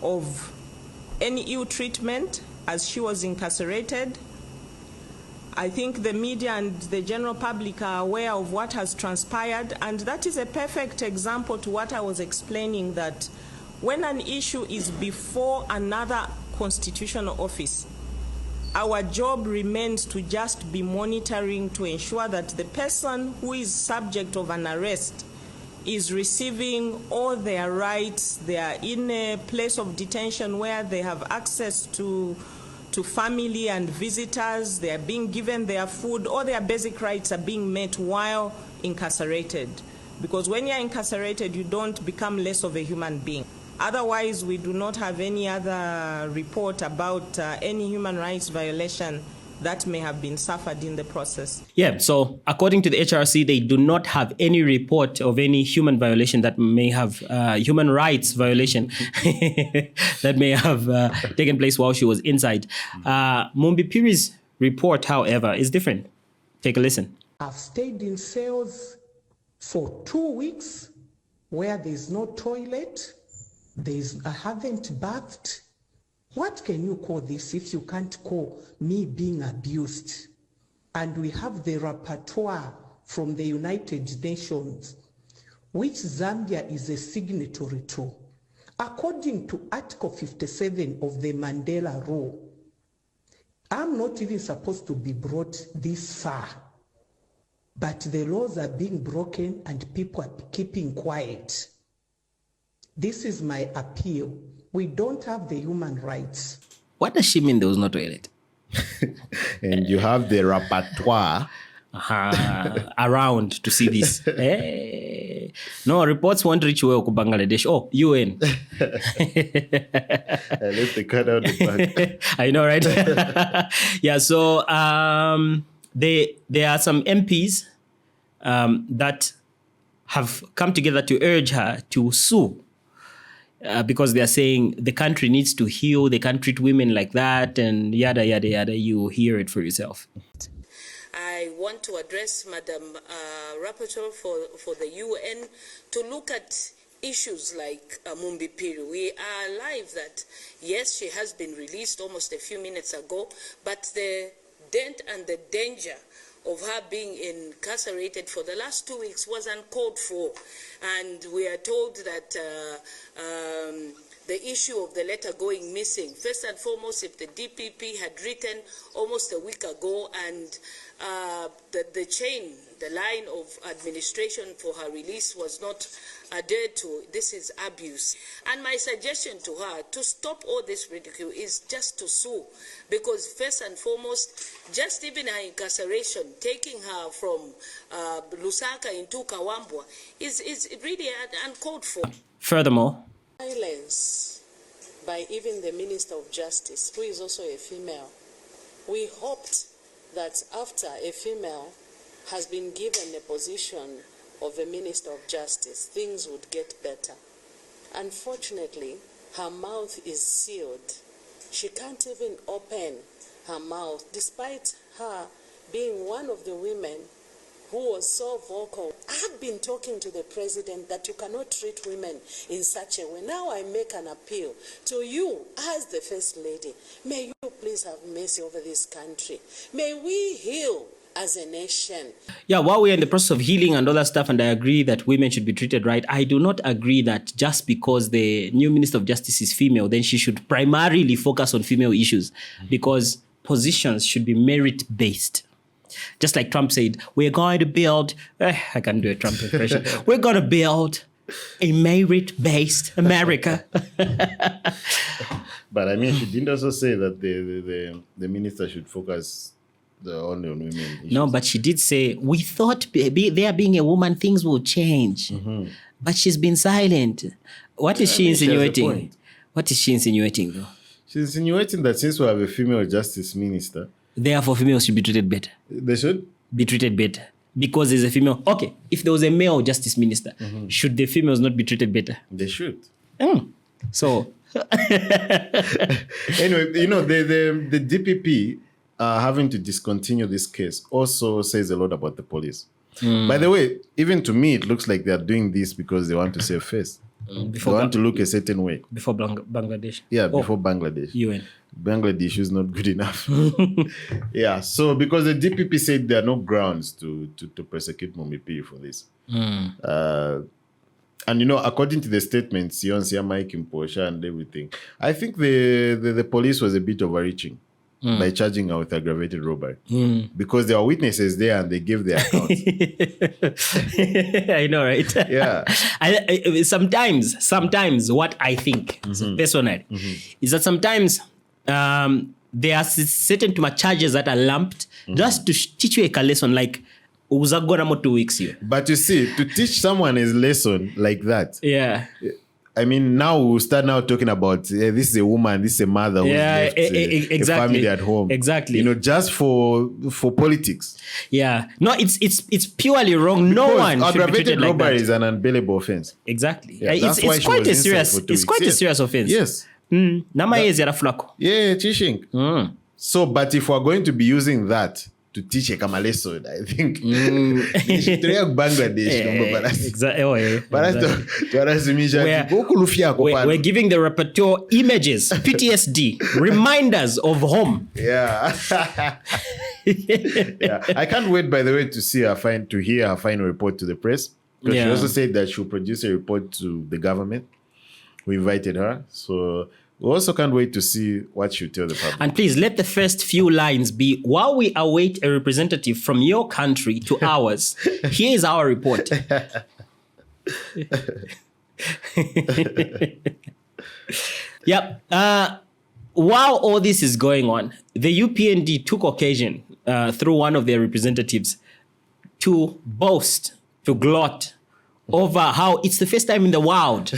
of any ill treatment as she was incarcerated. I think the media and the general public are aware of what has transpired, and that is a perfect example to what I was explaining, that when an issue is before another constitutional office, our job remains to just be monitoring to ensure that the person who is subject of an arrest is receiving all their rights. They are in a place of detention where they have access to family and visitors. They are being given their food. All their basic rights are being met while incarcerated. Because when you're incarcerated, you don't become less of a human being. Otherwise, we do not have any other report about any human rights violation that may have been suffered in the process. Yeah, so according to the HRC, they do not have any report of any human violation that may have, human rights violation that may have taken place while she was inside. Mumbi Phiri's report, however, is different. Take a listen. I've stayed in cells for 2 weeks where there's no toilet, I haven't bathed. What can you call this if you can't call me being abused? And we have the rapporteur from the United Nations, which Zambia is a signatory to. According to Article 57 of the Mandela Rule, I'm not even supposed to be brought this far, but the laws are being broken and people are keeping quiet. This is my appeal. We don't have the human rights. What does she mean there was no toilet? And you have the rapporteur around to see this. No, reports won't reach well to Bangladesh. Oh, UN. Let the cut out the bag. I know, right? Yeah, so there are some MPs that have come together to urge her to sue. Because they are saying the country needs to heal, they can't treat women like that, and yada, yada, yada. You hear it for yourself. I want to address Madam Rapporteur for the UN to look at issues like Mumbi Phiri. We are alive that, yes, she has been released almost a few minutes ago, but the dent and the danger of her being incarcerated for the last 2 weeks was uncalled for. And we are told that the issue of the letter going missing, first and foremost, if the DPP had written almost a week ago and the line of administration for her release was not adhered to, this is abuse. And my suggestion to her to stop all this ridicule is just to sue, because first and foremost, just even her incarceration, taking her from Lusaka into Kawambwa is really uncalled for. Furthermore, Silence by even the Minister of Justice, who is also a female. We hoped that after a female has been given a position of a Minister of Justice, things would get better. Unfortunately, her mouth is sealed. She can't even open her mouth, despite her being one of the women who was so vocal. I've been talking to the president that you cannot treat women in such a way. Now I make an appeal to you as the First Lady. May you please have mercy over this country. May we heal as a nation. Yeah, while we're in the process of healing and all that stuff, and I agree that women should be treated right, I do not agree that just because the new Minister of Justice is female, then she should primarily focus on female issues, because positions should be merit-based. Just like Trump said, we're going to build, I can't do a Trump impression, we're going to build a merit-based America. But I mean, she didn't also say that the minister should focus only on women issues. No, but she did say, we thought there being a woman, things will change. Mm-hmm. But she's been silent. What is she insinuating? What is she insinuating, though? She's insinuating that since we have a female justice minister, therefore females should be treated better. They should? Be treated better. Because there's a female. Okay, if there was a male justice minister, should the females not be treated better? They should. So. Anyway, you know, the DPP having to discontinue this case also says a lot about the police. By the way, even to me, it looks like they're doing this because they want to save face. They want to look a certain way. Before Bangladesh? Yeah, before Bangladesh. UN. Bangladesh is not good enough. Yeah, so because the DPP said there are no grounds to persecute Mumbi Phiri for this. And according to the statements, Mike Imposha and everything, I think the police was a bit overreaching by charging her with aggravated robbery because there were witnesses there and they gave their accounts. I know, right? Yeah. Sometimes what I think personally is that sometimes there are certain too much charges that are lumped just to teach you a lesson, like uzagona mo 2 weeks here. But you see, to teach someone a lesson like that, yeah. I mean, now we'll start now talking about this is a woman, this is a mother who's left a family at home. Exactly. Just for politics. Yeah. No, it's purely wrong. No one should be treated like that. Robbery is an unbailable offense. Exactly. Yeah, it's quite a serious. It's quite a serious offense. Yes. Yeah, teaching. So, but if we're going to be using that to teach a lesson, I think Bangladesh. We're giving the repertoire images, PTSD, reminders of home. Yeah. Yeah. I can't wait, by the way, to hear her final report to the press. Because she also said that she'll produce a report to the government. We invited her. So we also can't wait to see what she'll tell the public. And please let the first few lines be, while we await a representative from your country to ours, here is our report. Yep. While all this is going on, the UPND took occasion through one of their representatives to boast, to gloat over how it's the first time in the world.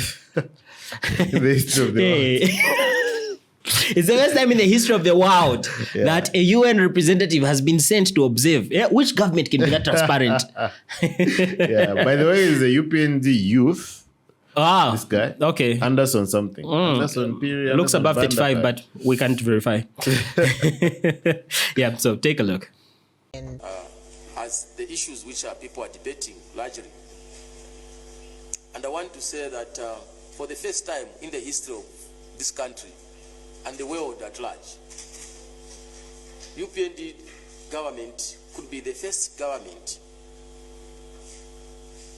It's the first time in the history of the world that a UN representative has been sent to observe. Which government can be that transparent? By the way, it's the UPND youth. This guy. Okay. Anderson something. Anderson period. Looks above 35, but we can't verify. Yeah, so take a look. As the issues which people are debating largely. And I want to say that for the first time in the history of this country and the world at large, UPND government could be the first government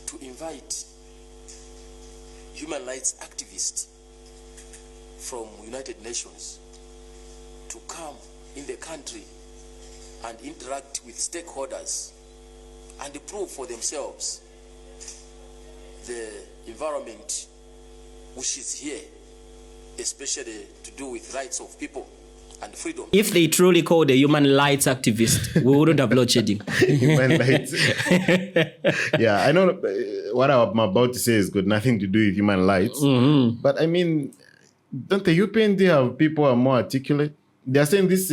to invite human rights activists from United Nations to come in the country and interact with stakeholders and prove for themselves the environment which is here, especially to do with rights of people and freedom. If they truly called a human rights activist, we wouldn't have load shedding. Human rights. Yeah, I know what I'm about to say has got nothing to do with human rights. But I mean, don't the UPND have people who are more articulate? They are saying this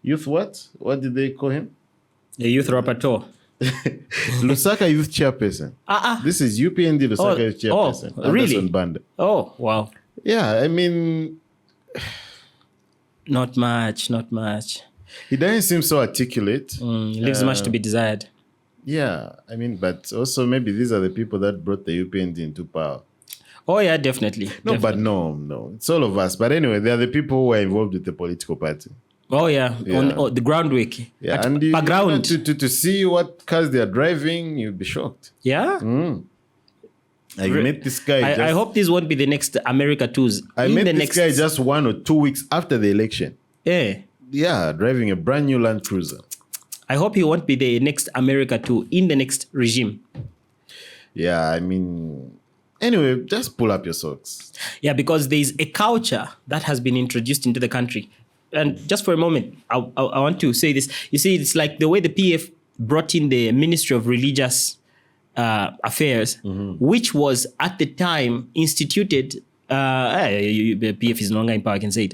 youth what? What did they call him? A youth rapporteur. Lusaka youth chairperson. This is UPND Lusaka youth chairperson. Really? Banda. Oh, wow. Yeah, I mean, not much. He doesn't seem so articulate. Leaves much to be desired. Yeah, I mean, but also maybe these are the people that brought the UPND into power. Oh, yeah, definitely. But no. It's all of us. But anyway, they are the people who are involved with the political party. Oh, yeah. On the groundwork. Yeah, and background. To see what cars they are driving, you'll be shocked. Yeah? I met this guy. I hope this won't be the next America tours. I met this guy just 1 or 2 weeks after the election. Yeah, driving a brand new Land Cruiser. I hope he won't be the next America tour in the next regime. Yeah, I mean, anyway, just pull up your socks. Yeah, because there's a culture that has been introduced into the country. And just for a moment, I want to say this. You see, it's like the way the PF brought in the Ministry of Religious Affairs, which was at the time instituted, the PF is no longer in power, I can say it,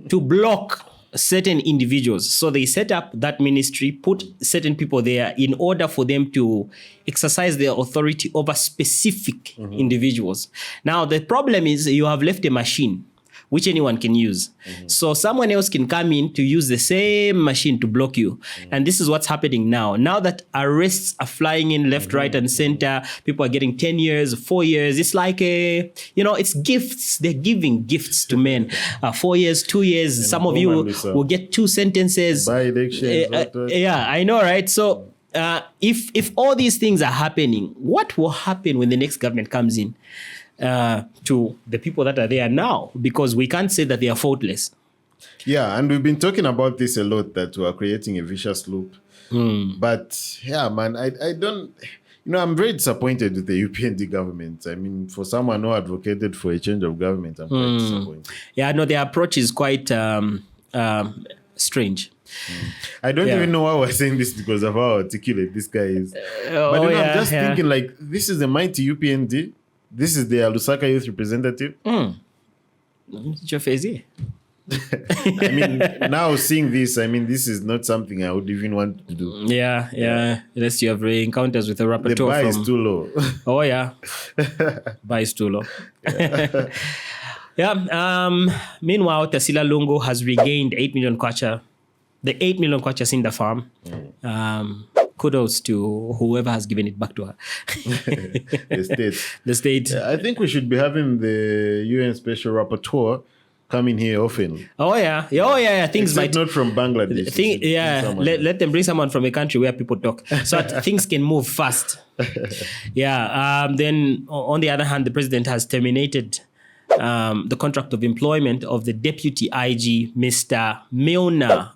to block certain individuals. So they set up that ministry, put certain people there in order for them to exercise their authority over specific individuals. Now, the problem is you have left a machine which anyone can use. So someone else can come in to use the same machine to block you. And this is what's happening now. Now that arrests are flying in left, right, and center, people are getting 10 years, 4 years. It's like it's gifts. They're giving gifts to men. 4 years, 2 years. Some of you will get 2 sentences. By elections. Yeah, I know, right? So if all these things are happening, what will happen when the next government comes in to the people that are there now? Because we can't say that they are faultless. Yeah, and we've been talking about this a lot, that we are creating a vicious loop. But yeah, man, I don't, I'm very disappointed with the UPND government. I mean, for someone who advocated for a change of government, I'm quite disappointed. Yeah, no, their approach is quite strange. I don't even know why we're saying this, because of how articulate this guy is. But I'm just thinking, like, this is the mighty UPND. This is the Lusaka youth representative. I mean, now seeing this, I mean, this is not something I would even want to do. Yeah. Unless you have encounters with a rapporteur. The bar is too low. Oh, yeah. Bar is too low. Meanwhile, Tasila Lungu has regained 8 million kwacha. The 8 million kwacha in the farm. Kudos to whoever has given it back to her. The state. Yeah, I think we should be having the UN Special Rapporteur coming here often. Oh yeah. Things Except might not from Bangladesh. Let them bring someone from a country where people talk, so that things can move fast. Then on the other hand, the president has terminated the contract of employment of the deputy IG, Mr. Milner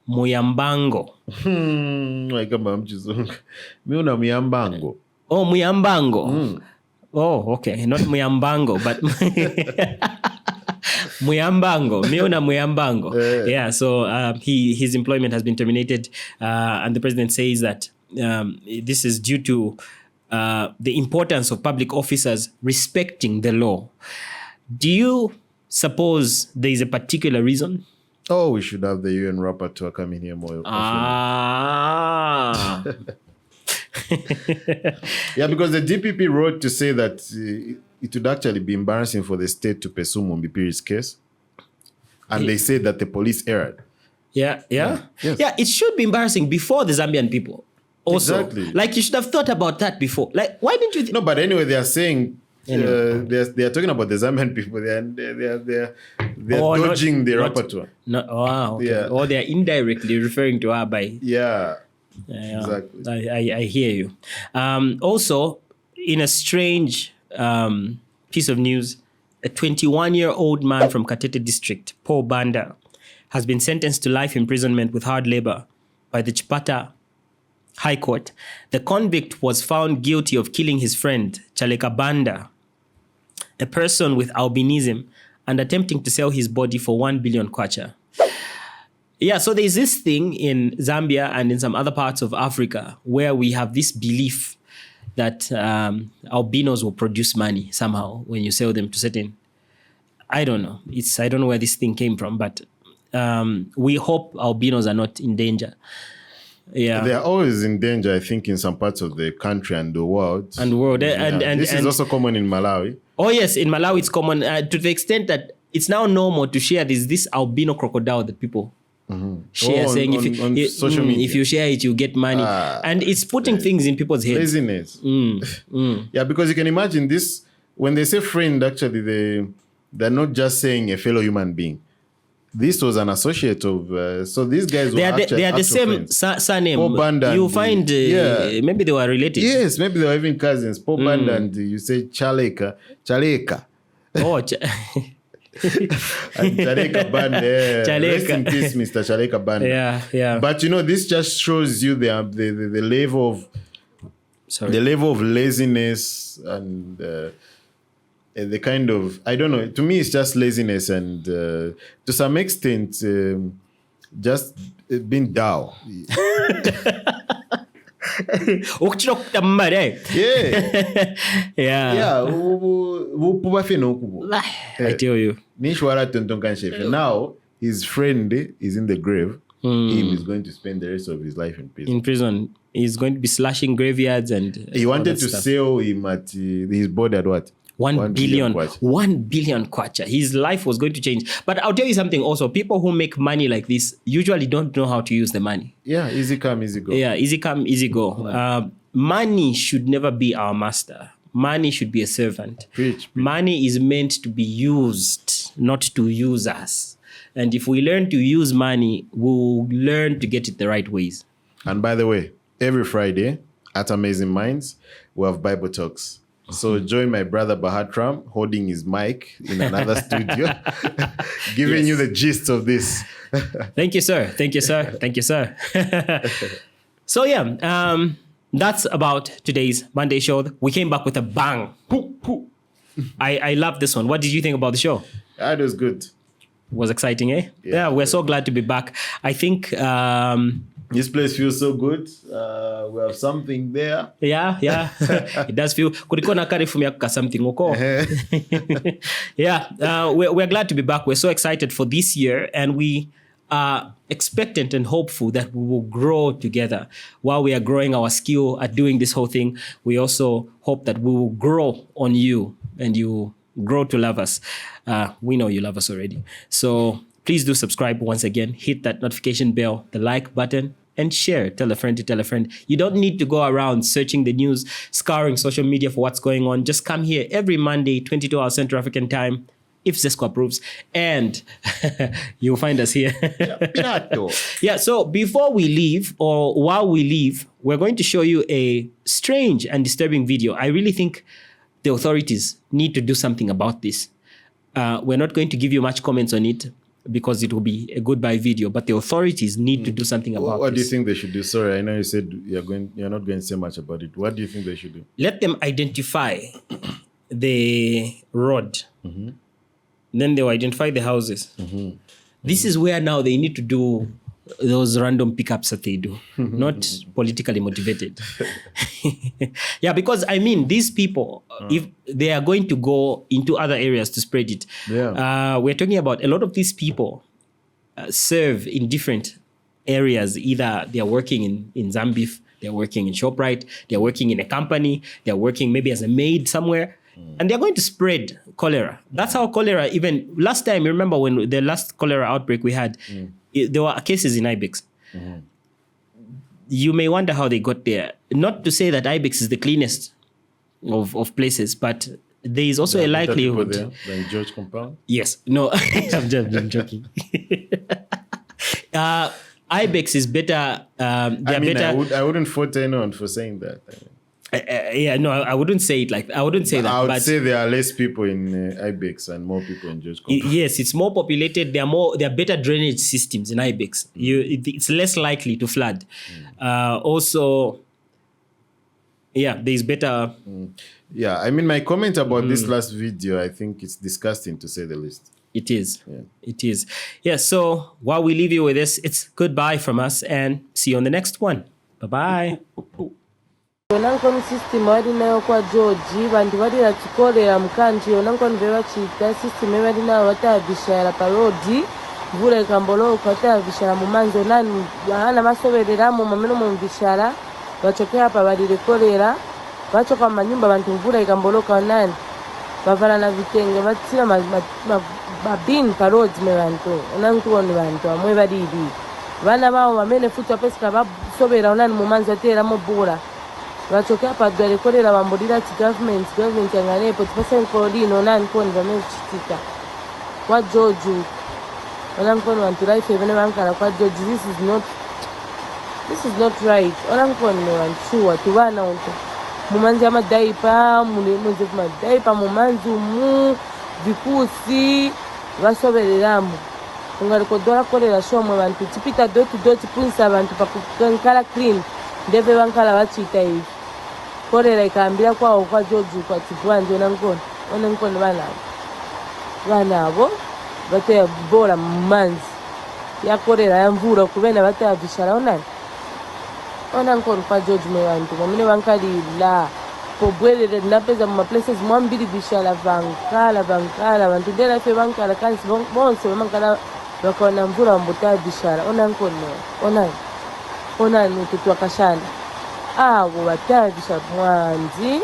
Muyambango. Milner Muyambango. Oh, Muyambango. Oh, okay. Not Muyambango, but Muyambango. Milner Muyambango. So his employment has been terminated, and the president says that this is due to the importance of public officers respecting the law. Do you suppose there is a particular reason? Oh, we should have the UN rapporteur coming here more often. Yeah, because the DPP wrote to say that it would actually be embarrassing for the state to pursue Mumbi Phiri's case. And they said that the police erred. Yeah, it should be embarrassing before the Zambian people. Also, exactly. Like, you should have thought about that before. Like, why didn't you? No, but anyway, they are saying they are talking about the Zambian people. They are dodging the rapporteur. Okay. Yeah. Or they are indirectly referring to her by. Yeah. Exactly. I hear you. Also, in a strange piece of news, a 21-year-old man from Katete district, Paul Banda, has been sentenced to life imprisonment with hard labor by the Chipata High Court. The convict was found guilty of killing his friend, Chaleka Banda, a person with albinism, and attempting to sell his body for 1 billion kwacha. Yeah, so there's this thing in Zambia and in some other parts of Africa where we have this belief that albinos will produce money somehow when you sell them to certain. I don't know. I don't know where this thing came from, but we hope albinos are not in danger. Yeah, they are always in danger, I think, in some parts of the country and the world. This is also common in Malawi. Oh yes, in Malawi it's common to the extent that it's now normal to share this albino crocodile that people share, saying if you share it, you get money, and it's putting things in people's heads. Laziness. Yeah, because you can imagine this when they say friend. Actually, they're not just saying a fellow human being. This was an associate of. So these guys they are the same surname. You find maybe they were related. Yes, maybe they were even cousins. Paul Banda and you say Chaleka. Oh. And Chaleka Banda. Rest in peace, Mr. Chaleka Banda. Yeah. But this just shows you the level of the level of laziness and the kind of, I don't know, to me it's just laziness and to some extent just being dull. I tell you. Now his friend is in the grave. Him is going to spend the rest of his life in prison. In prison. He's going to be slashing graveyards and he wanted to sell him at his body at what? 1 billion kwacha. His life was going to change. But I'll tell you something also. People who make money like this usually don't know how to use the money. Yeah, easy come, easy go. Yeah, easy come, easy go. Money should never be our master. Money should be a servant. Preach. Money is meant to be used, not to use us. And if we learn to use money, we'll learn to get it the right ways. And by the way, every Friday at Amazing Minds, we have Bible Talks. So join my brother Bahatram holding his mic in another studio, giving you the gist of this. Thank you, sir. Thank you, sir. Thank you, sir. So yeah, that's about today's Monday show. We came back with a bang. I love this one. What did you think about the show? It was good. It was exciting, eh? Yeah, we're so glad to be back. I think this place feels so good. We have something there. Yeah. It does feel. Something. Yeah, we're glad to be back. We're so excited for this year, and we are expectant and hopeful that we will grow together. While we are growing our skill at doing this whole thing, we also hope that we will grow on you and you grow to love us. We know you love us already. So please do subscribe once again. Hit that notification bell, the like button, and share. Tell a friend to tell a friend. You don't need to go around searching the news, scouring social media for what's going on. Just come here every Monday, 22 hours Central African time, if Zesco approves, and you'll find us here. Yeah, so before we leave, or while we leave, we're going to show you a strange and disturbing video. I really think the authorities need to do something about this. We're not going to give you much comments on it, because it will be a goodbye video, but the authorities need to do something about this. What do you think they should do? Sorry, I know you said you're not going to say much about it. What do you think they should do? Let them identify the road. Mm-hmm. Then they will identify the houses. Mm-hmm. This is where now they need to do those random pickups that they do, not politically motivated. Yeah, because I mean, these people, if they are going to go into other areas to spread it, we're talking about a lot of these people serve in different areas. Either they are working in Zambia, they're working in ShopRite, they're working in a company, they're working maybe as a maid somewhere, and they're going to spread cholera. That's how cholera, even last time, remember when the last cholera outbreak we had, there were cases in Ibex. Mm-hmm. You may wonder how they got there. Not to say that Ibex is the cleanest of places, but there is also a likelihood. There than George Compound? Yes. No, I'm joking. Ibex is better. I wouldn't fault anyone for saying that. I wouldn't say it like that. I wouldn't say that. I would say there are less people in Ibex and more people in George Compound. Yes, it's more populated. There are better drainage systems in Ibex. It's less likely to flood. Also, there's better. Yeah, I mean, my comment about this last video, I think it's disgusting to say the least. It is. Yeah. It is. Yeah, so while we leave you with this, it's goodbye from us and see you on the next one. Bye-bye. Onankon system wadi nayo kwa George bantu wadi la chikolera mkanji onankon vewa chita system wadi na wata bishara parodi vule kambolo kwata bishara mumanzo nani ana masoberera mu mameno mu bishara bachokea hapa wadi rekolera bachoka manyumba bantu vule kambolo kwa nani bavala na vitenge batsira babin parodi me bantu onankon bantu amwe badidi bana bao mamene futa pesa basobera onani mumanzo atera mobura Vachoka pa dwele kolera bambodira ti government yangane po tpesa nkolino nani koni vamechitika kwa George onankoni wantu life evene bankala kwa George this is not right onankoni wantu watu bana onto mumanzi amadaipa mulemoze madaipa mumanzi mu vikusi vasobereramu ungalikodora kolera shomwe bantu tipita doti punsa abantu pakunkala clean ndeve bankala bachita hivi kolera ikaambira kwao kwa George kwa tibwanje onankoni banabo bataya bora manzi ya kolera ya mvura kubena bataya bishara onankoni kwa George mewantu mamine bankali la pobwelele napeza mu places mwambiri bishara bankala bantu ndela fe bankala kansi bonse bankala bakona mvura mbutaya bishara onankoni onani tutwakashana abo bataya bishara mwanzi